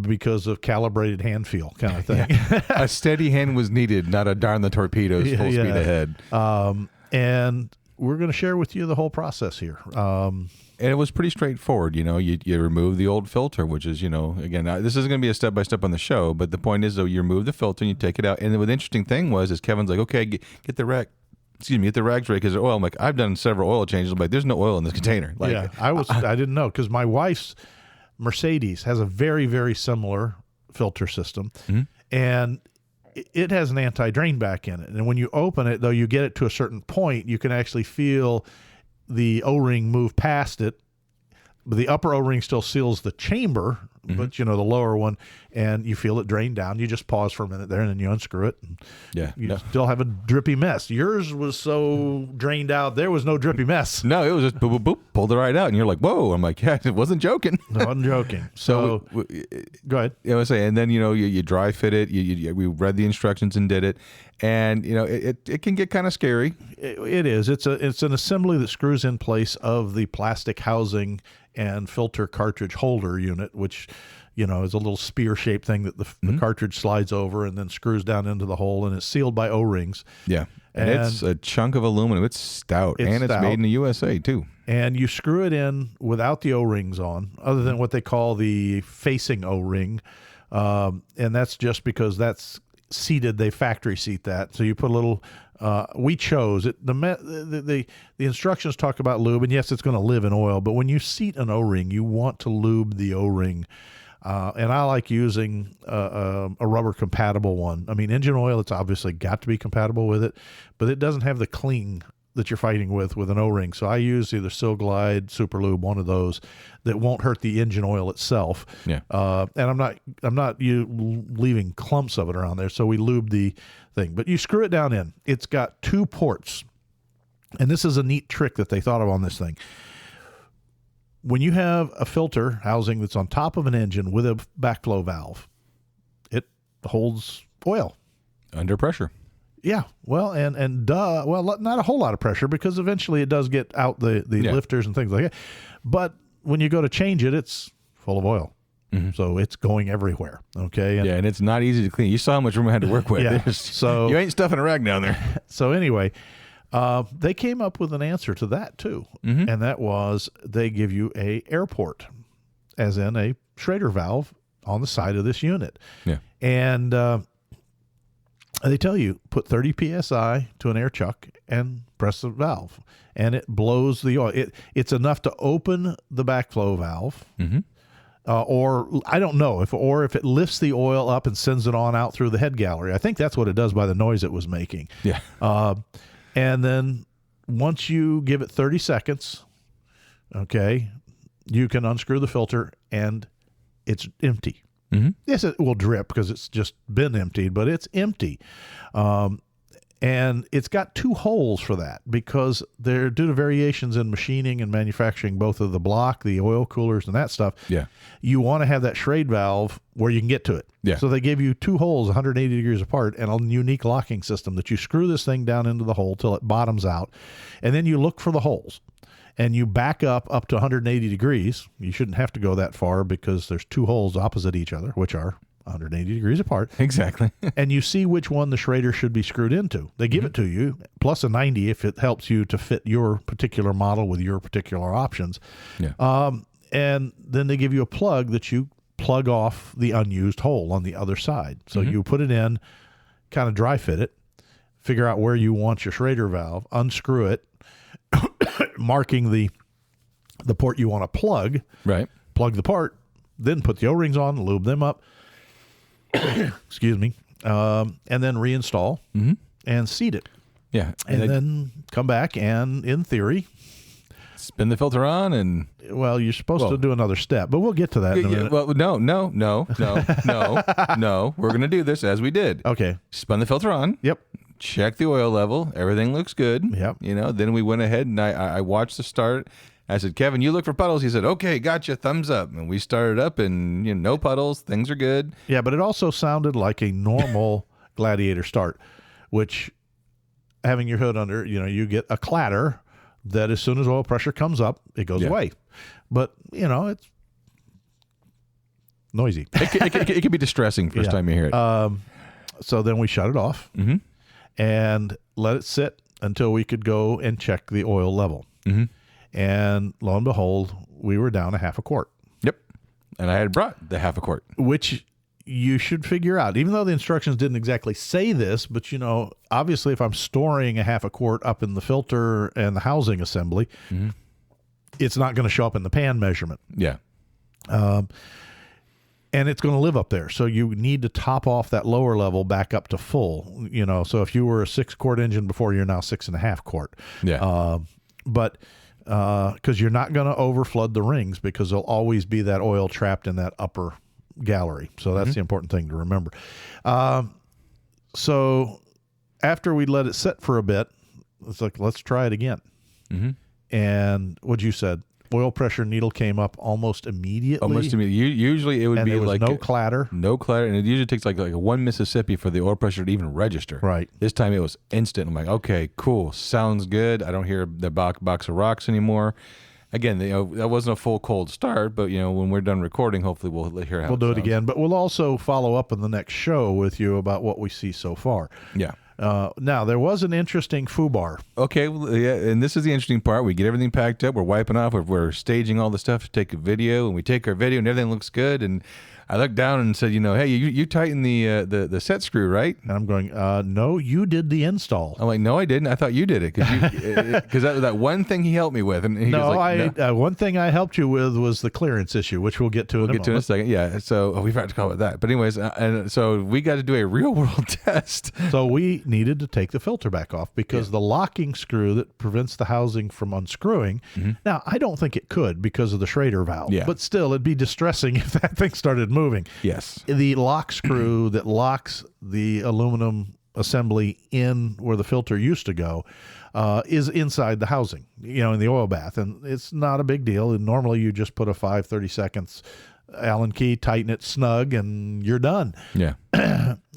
because of calibrated hand feel kind of thing. A steady hand was needed, not a darn the torpedoes full speed ahead. And we're going to share with you the whole process here. And it was pretty straightforward. You remove the old filter, which is, again, this isn't going to be a step-by-step on the show, but the point is, though, you remove the filter and you take it out. And the interesting thing is Kevin's like, okay, get the rags ready because they're oil. I'm like, I've done several oil changes. I'm like, there's no oil in this container. Like, I didn't know because my wife's Mercedes has a very, very similar filter system. And it has an anti-drain back in it. And when you open it, though, you get it to a certain point, you can actually feel the O-ring move past it, but the upper O-ring still seals the chamber, but the lower one, and you feel it drain down. You just pause for a minute there, and then you unscrew it. And you still have a drippy mess. Yours was so drained out, there was no drippy mess. No, it was just boop, boop, boop, pulled it right out, and you're like, whoa. I'm like, yeah, it wasn't joking. No, I wasn't joking. So go ahead. I was saying, and then, you dry fit it. We read the instructions and did it. And, it can get kind of scary. It is. It's an assembly that screws in place of the plastic housing and filter cartridge holder unit, which, is a little spear-shaped thing that the cartridge slides over and then screws down into the hole, and it's sealed by O-rings. Yeah. And it's a chunk of aluminum. It's stout. It's made in the USA, too. And you screw it in without the O-rings on, other than what they call the facing O-ring. And that's just because that's seated, they factory seat that. So you put a little, we chose it. The instructions talk about lube, and yes, it's going to live in oil, but when you seat an O-ring, you want to lube the O-ring. And I like using a rubber compatible one. I mean, engine oil, it's obviously got to be compatible with it, but it doesn't have the cling that you're fighting with an O-ring. So I use either Silglide, Super Lube, one of those that won't hurt the engine oil itself. Yeah. And I'm not leaving clumps of it around there. So we lube the thing, but you screw it down in. It's got 2 ports, and this is a neat trick that they thought of on this thing. When you have a filter housing that's on top of an engine with a backflow valve, it holds oil under pressure. Yeah, well, not a whole lot of pressure because eventually it does get out the lifters and things like that. But when you go to change it, it's full of oil. So it's going everywhere. Okay. And it's not easy to clean. You saw how much room I had to work with. Yeah. So you ain't stuffing a rag down there. So anyway, they came up with an answer to that too. And that was they give you a air port, as in a Schrader valve on the side of this unit. Yeah. And they tell you, put 30 PSI to an air chuck and press the valve. And it blows the oil. It's enough to open the backflow valve. Or I don't know if it lifts the oil up and sends it on out through the head gallery. I think that's what it does by the noise it was making. Yeah. And then once you give it 30 seconds, okay, you can unscrew the filter and it's empty. Yes, it will drip because it's just been emptied, but it's empty. And it's got 2 holes for that because they're due to variations in machining and manufacturing, both of the block, the oil coolers, and that stuff. Yeah. You want to have that Schrade valve where you can get to it. Yeah. So they give you 2 holes 180 degrees apart and a unique locking system that you screw this thing down into the hole till it bottoms out. And then you look for the holes and you back up to 180 degrees. You shouldn't have to go that far because there's 2 holes opposite each other, which are 180 degrees apart. Exactly. And you see which one the Schrader should be screwed into. They give it to you, plus a 90 if it helps you to fit your particular model with your particular options. Yeah. And then they give you a plug that you plug off the unused hole on the other side. So you put it in, kind of dry fit it, figure out where you want your Schrader valve, unscrew it, marking the port you want to plug. Right. Plug the part, then put the O-rings on, lube them up. Excuse me. And then reinstall and seat it. Yeah. And then come back and, in theory, spin the filter on and... Well, you're supposed to do another step, but we'll get to that in a minute. Well, no. We're going to do this as we did. Okay. Spun the filter on. Yep. Check the oil level. Everything looks good. Yep. Then we went ahead and I watched the start. I said, Kevin, you look for puddles. He said, okay, gotcha, thumbs up. And we started up and no puddles. Things are good. Yeah, but it also sounded like a normal Gladiator start, which having your hood under, you get a clatter that as soon as oil pressure comes up, it goes away. But, it's noisy. It can be distressing first time you hear it. So then we shut it off and let it sit until we could go and check the oil level. And lo and behold, we were down a half a quart. Yep. And I had brought the half a quart. Which you should figure out, even though the instructions didn't exactly say this, but obviously if I'm storing a half a quart up in the filter and the housing assembly, it's not going to show up in the pan measurement. Yeah. And it's going to live up there. So you need to top off that lower level back up to full, so if you were a 6-quart engine before, you're now 6.5 quart. Yeah. Because you're not going to overflood the rings because there'll always be that oil trapped in that upper gallery. So that's the important thing to remember. So after we let it sit for a bit, it's like, let's try it again. And what you said, oil pressure needle came up almost immediately. Almost immediately. Usually it would be there was like no clatter. No clatter. And it usually takes like a 1 Mississippi for the oil pressure to even register. Right. This time it was instant. I'm like, okay, cool. Sounds good. I don't hear the box of rocks anymore. Again, that wasn't a full cold start, but when we're done recording, hopefully we'll hear how we'll do it sounds. again. But we'll also follow up in the next show with you about what we see so far. Yeah. Now, there was an interesting foobar. Okay, well, yeah, and this is the interesting part. We get everything packed up. We're wiping off. We're staging all the stuff to take a video, and we take our video, and everything looks good. And I looked down and said, hey, you tightened the set screw, right? And I'm going, no, you did the install. I'm like, no, I didn't. I thought you did it because that one thing he helped me with. And he was like, no. One thing I helped you with was the clearance issue, which we'll get to in a second. Yeah, so we forgot to call it that. But anyways, and so we got to do a real world test. So we needed to take the filter back off because the locking screw that prevents the housing from unscrewing. Now, I don't think it could because of the Schrader valve, but still, it'd be distressing if that thing started moving. Yes. The lock screw that locks the aluminum assembly in where the filter used to go is inside the housing, in the oil bath. And it's not a big deal. And normally you just put a 5 30 seconds Allen key, tighten it snug, and you're done. Yeah.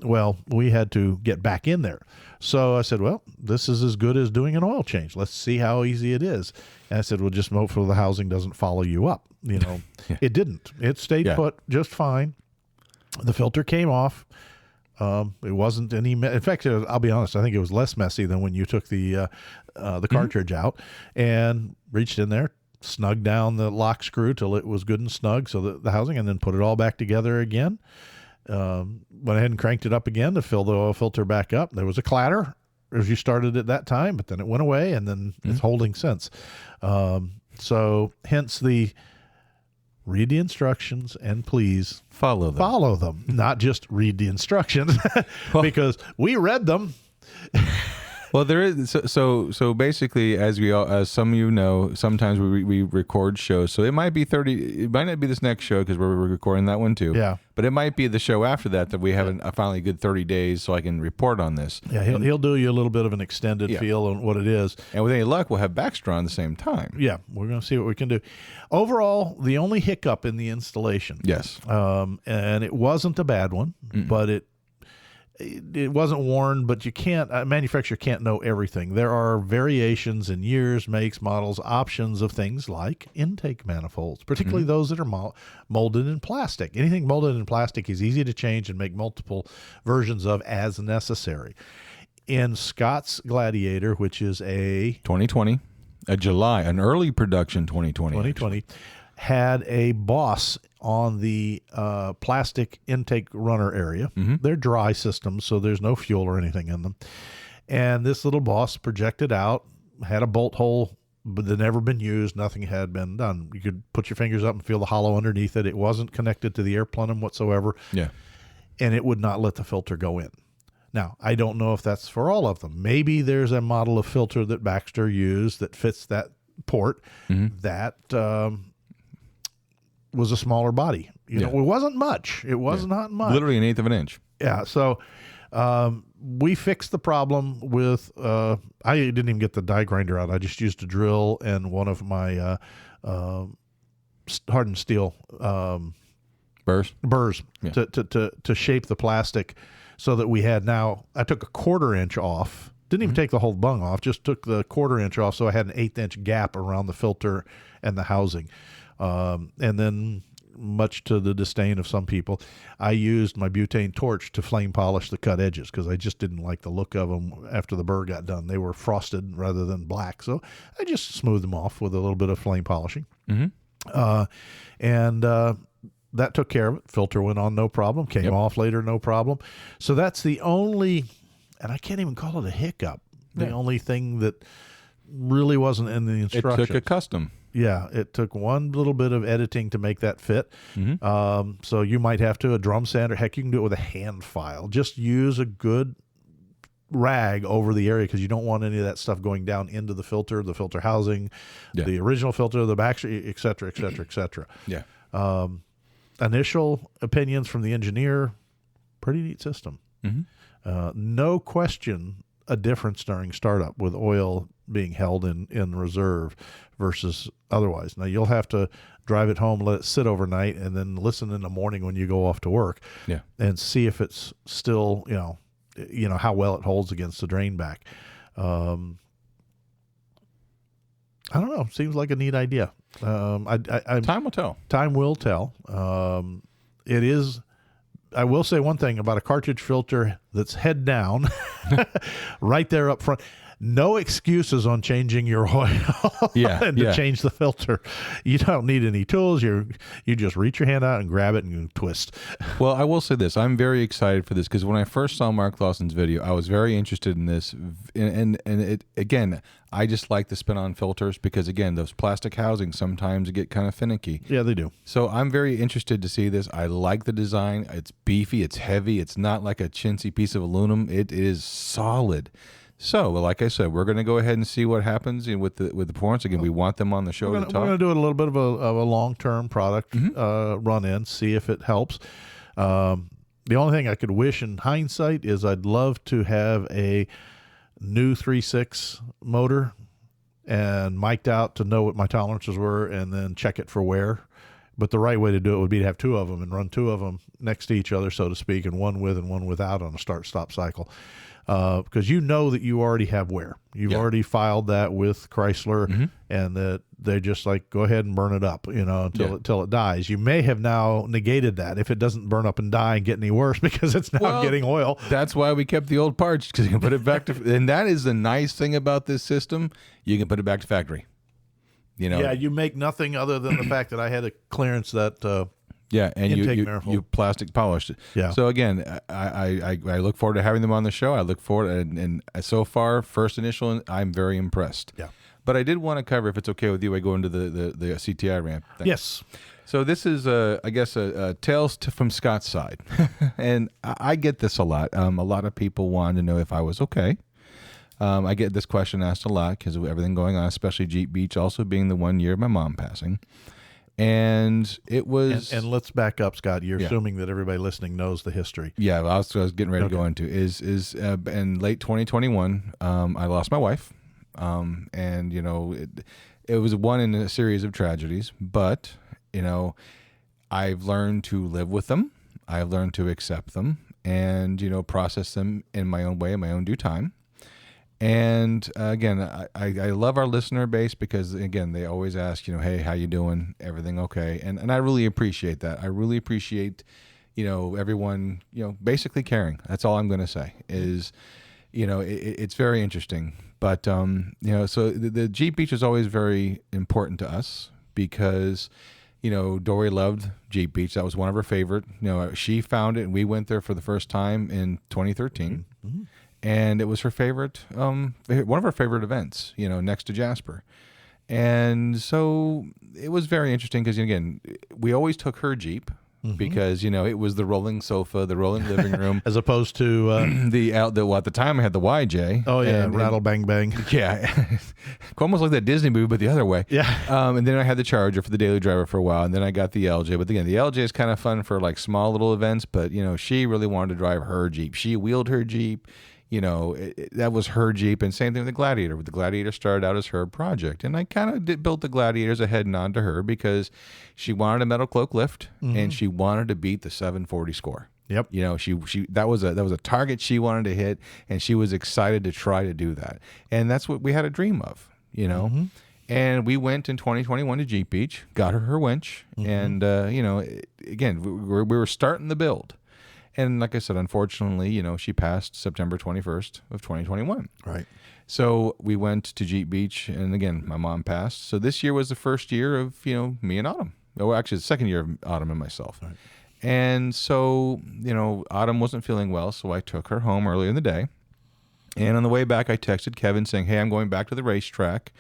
Well, we had to get back in there. So I said, well, this is as good as doing an oil change. Let's see how easy it is. And I said, well, just hopefully the housing doesn't follow you up. Yeah. It didn't. It stayed put just fine. The filter came off. It wasn't any. In fact, I'll be honest. I think it was less messy than when you took the cartridge out and reached in there, snugged down the lock screw till it was good and snug, so that the housing, and then put it all back together again. Went ahead and cranked it up again to fill the oil filter back up. There was a clatter as you started at that time, but then it went away, and then it's holding since. So hence the read the instructions and please follow them. Not just read the instructions because we read them. Well, there is so basically, as some of you know, sometimes we record shows. So it might be 30. It might not be this next show because we're recording that one too. Yeah. But it might be the show after that we have finally a good 30 days so I can report on this. Yeah, he'll do you a little bit of an extended feel on what it is. And with any luck, we'll have Baxter on the same time. Yeah, we're going to see what we can do. Overall, the only hiccup in the installation. Yes. And it wasn't a bad one, but it wasn't warned, but you can't, a manufacturer can't know everything. There are variations in years, makes, models, options of things like intake manifolds, particularly those that are molded in plastic. Anything molded in plastic is easy to change and make multiple versions of as necessary. In Scott's Gladiator, which is a 2020, an early production 2020, had a boss on the plastic intake runner area. They're dry systems, so there's no fuel or anything in them. And this little boss projected out, had a bolt hole, but they'd never been used. Nothing had been done. You could put your fingers up and feel the hollow underneath it. It wasn't connected to the air plenum whatsoever. Yeah. And it would not let the filter go in. Now, I don't know if that's for all of them. Maybe there's a model of filter that Baxter used that fits that port that was a smaller body. You know, it wasn't much. It was not much. Literally an eighth of an inch. Yeah. So we fixed the problem with, I didn't even get the die grinder out. I just used a drill and one of my hardened steel burrs to shape the plastic so that we had now, I took a 1/4 inch off. Didn't even take the whole bung off, just took the 1/4 inch off, so I had an 1/8 inch gap around the filter and the housing. And then, much to the disdain of some people, I used my butane torch to flame polish the cut edges because I just didn't like the look of them after the burr got done. They were frosted rather than black, so I just smoothed them off with a little bit of flame polishing. That took care of it. Filter went on no problem. Came off later, no problem. So that's the only, and I can't even call it a hiccup, the only thing that really wasn't in the instructions. It took a custom. Yeah, it took one little bit of editing to make that fit. So you might have to, a drum sander, heck, you can do it with a hand file. Just use a good rag over the area because you don't want any of that stuff going down into the filter housing, the original filter, the Baxter, et cetera, et cetera, et cetera. Yeah. Initial opinions from the engineer, pretty neat system. No question a difference during startup with oil being held in reserve versus otherwise. Now you'll have to drive it home, let it sit overnight, and then listen in the morning when you go off to work and see if it's still, you know how well it holds against the drain back. I don't know. Seems like a neat idea. Time will tell. Time will tell. It is. I will say one thing about a cartridge filter that's head down, right there up front. No excuses on changing your oil and to change the filter. You don't need any tools. You just reach your hand out and grab it and you twist. Well, I will say this. I'm very excited for this because when I first saw Mark Lawson's video, I was very interested in this. And it, again, I just like the spin-on filters because, again, those plastic housings sometimes get kind of finicky. Yeah, they do. So I'm very interested to see this. I like the design. It's beefy. It's heavy. It's not like a chintzy piece of aluminum. It is solid. So, like I said, we're going to go ahead and see what happens with the performance. Again, we want them on the show to talk. We're going to do a little bit of a long-term product run-in, see if it helps. The only thing I could wish in hindsight is I'd love to have a new 3.6 motor and mic'd out to know what my tolerances were and then check it for wear But the right way to do it would be to have two of them and run two of them next to each other, so to speak, and one with and one without on a start-stop cycle. Because you know that you already have wear. You've already filed that with Chrysler, and that they just like, go ahead and burn it up, until it dies. You may have now negated that if it doesn't burn up and die and get any worse because it's now getting oil. That's why we kept the old parts, because you can put it back to, and that is the nice thing about this system. You can put it back to factory. Yeah, you make nothing other than the fact that I had to clearance that. And you plastic polished it. Yeah. So again, I look forward to having them on the show. I look forward, and so far, first initial, I'm very impressed. Yeah. But I did want to cover, if it's okay with you, I go into the CTI ramp. Thanks. Yes. So this is, I guess, a tales from Scott's side, and I get this a lot. A lot of people want to know if I was okay. I get this question asked a lot because of everything going on, especially Jeep Beach also being the 1 year of my mom passing. And it was... And let's back up, Scott. You're assuming that everybody listening knows the history. Yeah, I was getting ready to go into is in late 2021, I lost my wife. And, it was one in a series of tragedies. But, I've learned to live with them. I've learned to accept them and, process them in my own way, in my own due time. And again, I love our listener base because, again, they always ask, hey, how you doing? Everything okay? And I really appreciate that. I really appreciate, everyone, basically caring. That's all I'm going to say is, it's very interesting. But, so the Jeep Beach is always very important to us because, Dory loved Jeep Beach. That was one of her favorite. She found it and we went there for the first time in 2013. Mm-hmm. And it was her favorite, one of her favorite events, next to Jasper. And so it was very interesting because, again, we always took her Jeep because, it was the rolling sofa, the rolling living room. As opposed to... at the time I had the YJ. Oh, yeah, rattle bang bang. Yeah. Almost like that Disney movie, but the other way. Yeah. And then I had the Charger for the daily driver for a while, and then I got the LJ. But again, the LJ is kind of fun for like small little events, but, she really wanted to drive her Jeep. She wheeled her Jeep. That was her Jeep, and same thing with the Gladiator. The Gladiator started out as her project, and I kind of built the Gladiator as a head nod to her because she wanted a metal cloak lift, and she wanted to beat the 740 score. Yep. She that was a target she wanted to hit, and she was excited to try to do that, and that's what we had a dream of. And we went in 2021 to Jeep Beach, got her winch, and again we were starting the build. And like I said, unfortunately, she passed September 21st of 2021. Right. So we went to Jeep Beach, and again, my mom passed. So this year was the first year of, me and Autumn. Oh, actually, the second year of Autumn and myself. Right. And so, Autumn wasn't feeling well, so I took her home early in the day. And on the way back, I texted Kevin saying, hey, I'm going back to the racetrack.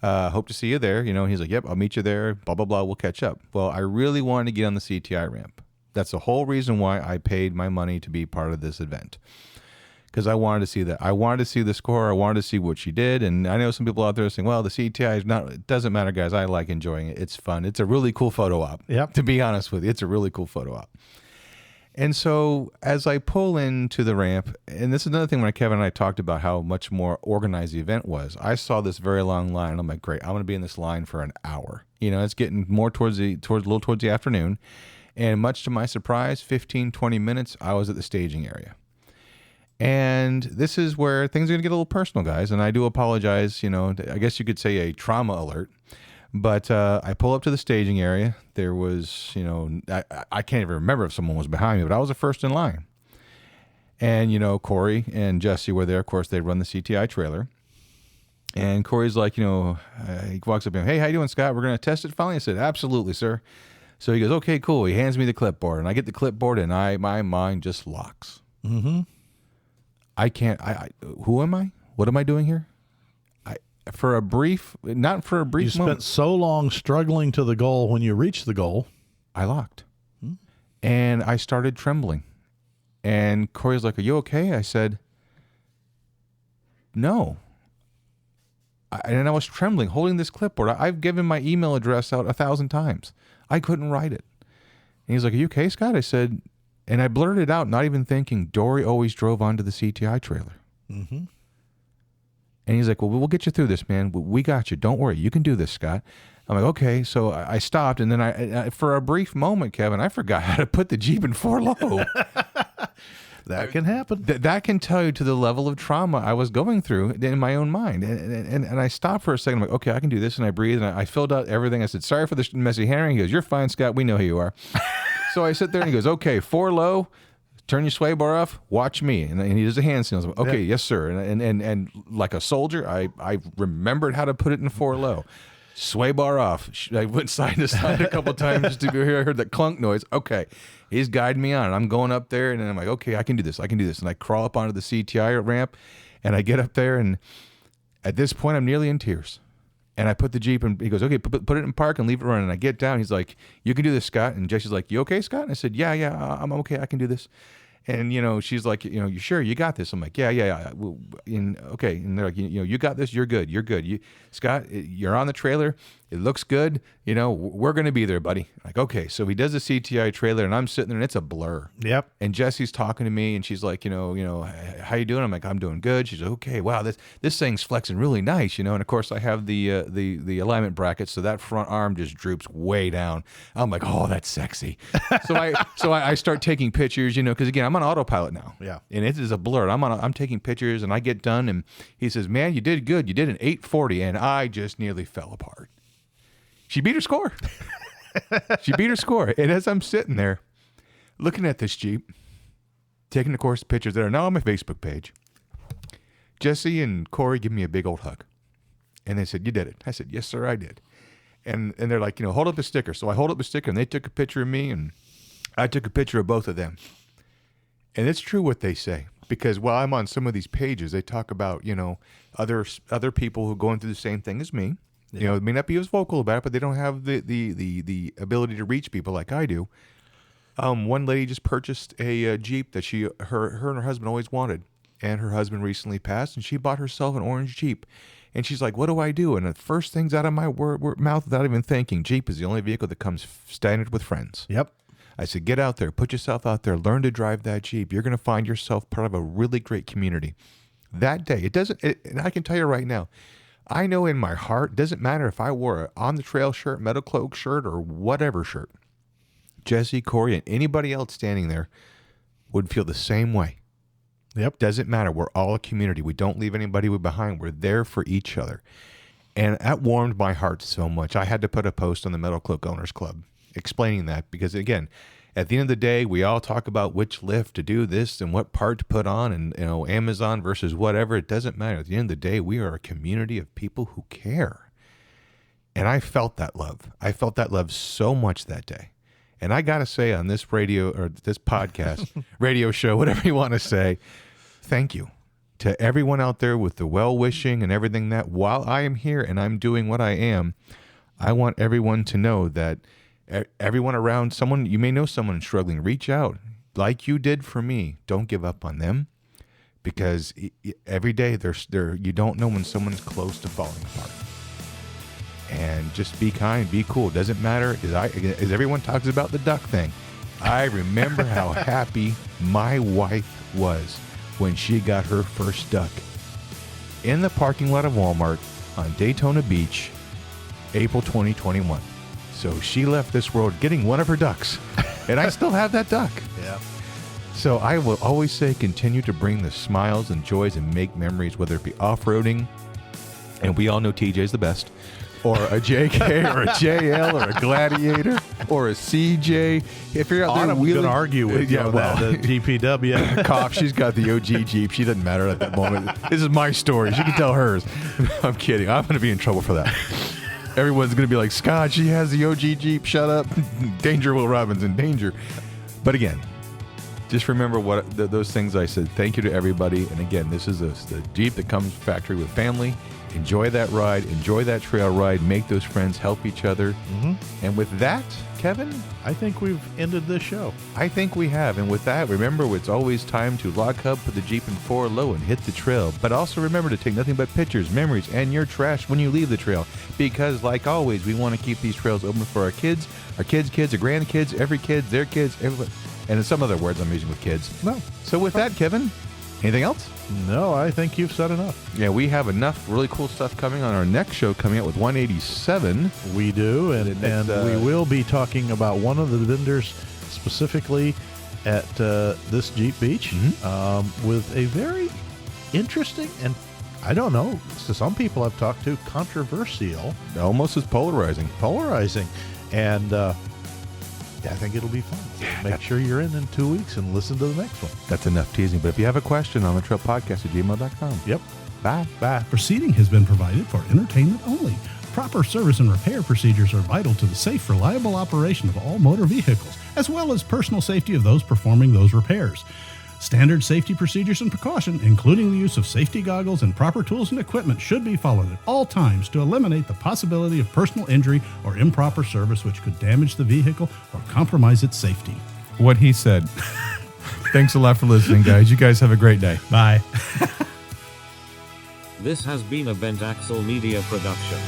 Hope to see you there. He's like, yep, I'll meet you there. Blah, blah, blah. We'll catch up. Well, I really wanted to get on the CTI ramp. That's the whole reason why I paid my money to be part of this event. Because I wanted to see that. I wanted to see the score. I wanted to see what she did. And I know some people out there saying, well, the CTI is not, it doesn't matter, guys. I like enjoying it. It's fun. It's a really cool photo op. Yep. To be honest with you, it's a really cool photo op. And so as I pull into the ramp, and this is another thing when Kevin and I talked about how much more organized the event was, I saw this very long line. I'm like, great, I'm going to be in this line for an hour. It's getting more towards the afternoon. And much to my surprise, 15, 20 minutes, I was at the staging area. And this is where things are going to get a little personal, guys. And I do apologize, I guess you could say a trauma alert. But I pull up to the staging area. There was, I can't even remember if someone was behind me, but I was the first in line. And, Corey and Jesse were there. Of course, they run the CTI trailer. And Corey's like, he walks up to him, hey, how you doing, Scott? We're going to test it finally? I said, absolutely, sir. So he goes, okay, cool. He hands me the clipboard, and I get the clipboard, and my mind just locks. Mm-hmm. I can't. Who am I? What am I doing here? Not for a brief You moment. spent so long struggling to the goal. When you reached the goal, I locked, and I started trembling. And Corey's like, "Are you okay?" I said, "No." And I was trembling, holding this clipboard. I've given my email address out 1,000 times. I couldn't write it. And he's like, are you okay, Scott? I said, and I blurted out, not even thinking, Dory always drove onto the CTI trailer. Mm-hmm. And he's like, well, we'll get you through this, man. We got you. Don't worry. You can do this, Scott. I'm like, okay. So I stopped, and then I for a brief moment, Kevin, I forgot how to put the Jeep in 4-low. That can happen. That can tell you to the level of trauma I was going through in my own mind. And I stopped for a second. I'm like, okay, I can do this. And I breathed, and I filled out everything. I said, sorry for the messy handwriting. He goes, you're fine, Scott. We know who you are. So I sit there, and he goes, okay, 4-low. Turn your sway bar off. Watch me, and he does a hand signal. Like, okay, yes, sir. And like a soldier, I remembered how to put it in 4-low. Sway bar off. I went side to side a couple times just to hear. I heard that clunk noise. Okay, he's guiding me on, and I'm going up there, and I'm like, okay, I can do this. And I crawl up onto the CTI ramp, and I get up there, and at this point, I'm nearly in tears. And I put the Jeep, and he goes, okay, put it in park and leave it running. And I get down. He's like, you can do this, Scott. And Jesse's like, you okay, Scott? And I said, yeah, I'm okay. I can do this. And, she's like, you sure you got this? I'm like, yeah. And okay. And they're like, you got this. You're good. Scott, you're on the trailer. It looks good. We're going to be there, buddy. Like, okay. So he does the CTI trailer, and I'm sitting there, and it's a blur. Yep. And Jesse's talking to me, and she's like, how you doing? I'm like, I'm doing good. She's like, okay, wow, this thing's flexing really nice, And of course, I have the alignment bracket, so that front arm just droops way down. I'm like, oh, that's sexy. So I start taking pictures, because again, I'm on autopilot now. Yeah. And it is a blur. I'm taking pictures, and I get done, and he says, man, you did good. You did an 840, and I just nearly fell apart. She beat her score. And as I'm sitting there looking at this Jeep, taking, of course, pictures that are now on my Facebook page, Jesse and Corey give me a big old hug. And they said, you did it. I said, yes, sir, I did. And they're like, hold up the sticker. So I hold up the sticker, and they took a picture of me, and I took a picture of both of them. And it's true what they say. Because while I'm on some of these pages, they talk about, other people who are going through the same thing as me. Yeah. It may not be as vocal about it, but they don't have the ability to reach people like I do. One lady just purchased a Jeep that her and her husband always wanted, and her husband recently passed, and she bought herself an orange Jeep. And she's like, what do I do? And the first things out of my mouth without even thinking, Jeep is the only vehicle that comes standard with friends. Yep. I said, get out there, put yourself out there, learn to drive that Jeep. You're going to find yourself part of a really great community. That day, and I can tell you right now, I know in my heart, doesn't matter if I wore an on-the-trail shirt, metal cloak shirt, or whatever shirt, Jesse, Corey, and anybody else standing there would feel the same way. Yep. Doesn't matter. We're all a community. We don't leave anybody behind. We're there for each other. And that warmed my heart so much. I had to put a post on the Metal Cloak Owners Club explaining that because, again, at the end of the day, we all talk about which lift to do this and what part to put on and, Amazon versus whatever. It doesn't matter. At the end of the day, we are a community of people who care. And I felt that love. I felt that love so much that day. And I got to say on this radio or this podcast, radio show, whatever you want to say, thank you to everyone out there with the well-wishing and everything that while I am here and I'm doing what I am, I want everyone to know that everyone around someone, you may know someone struggling, reach out like you did for me. Don't give up on them because every day you don't know when someone's close to falling apart. And just be kind, be cool. Doesn't matter. As everyone talks about the duck thing, I remember how happy my wife was when she got her first duck in the parking lot of Walmart on Daytona Beach, April 2021. So she left this world getting one of her ducks, and I still have that duck. Yeah. So I will always say continue to bring the smiles and joys and make memories, whether it be off-roading, and we all know TJ's the best, or a JK or a JL or a Gladiator or a CJ. If you're out there I'm going to argue with you on that, the GPW. Cough, she's got the OG Jeep. She doesn't matter at that moment. This is my story. She can tell hers. I'm kidding. I'm going to be in trouble for that. Everyone's going to be like, Scott, she has the OG Jeep. Shut up. Danger, Will Robinson. Danger. But again, just remember those things I said. Thank you to everybody. And again, this is the Jeep that comes factory with family. Enjoy that ride. Enjoy that trail ride. Make those friends. Help each other. Mm-hmm. And with that, Kevin, I think we've ended this show. I think we have. And with that, remember, it's always time to log hub, put the Jeep in 4-low, and hit the trail. But also remember to take nothing but pictures, memories, and your trash when you leave the trail. Because, like always, we want to keep these trails open for our kids, our kids' kids, our grandkids, every kid, their kids, everybody. And some other words I'm using with kids. No. So with that, Kevin, Anything else? No, I think you've said enough. Yeah, we have enough really cool stuff coming on our next show, coming out with 187. We do, and we will be talking about one of the vendors specifically at this Jeep Beach with a very interesting and, I don't know, to some people I've talked to, controversial. Almost as polarizing. And I think it'll be fun. So make sure you're in 2 weeks and listen to the next one. That's enough teasing. But if you have a question, on the trail podcast at gmail.com. Yep. Bye. Proceeding has been provided for entertainment only. Proper service and repair procedures are vital to the safe, reliable operation of all motor vehicles, as well as personal safety of those performing those repairs. Standard safety procedures and precaution, including the use of safety goggles and proper tools and equipment, should be followed at all times to eliminate the possibility of personal injury or improper service which could damage the vehicle or compromise its safety. What he said. Thanks a lot for listening, guys. You guys have a great day. Bye. This has been a Bent Axle Media production.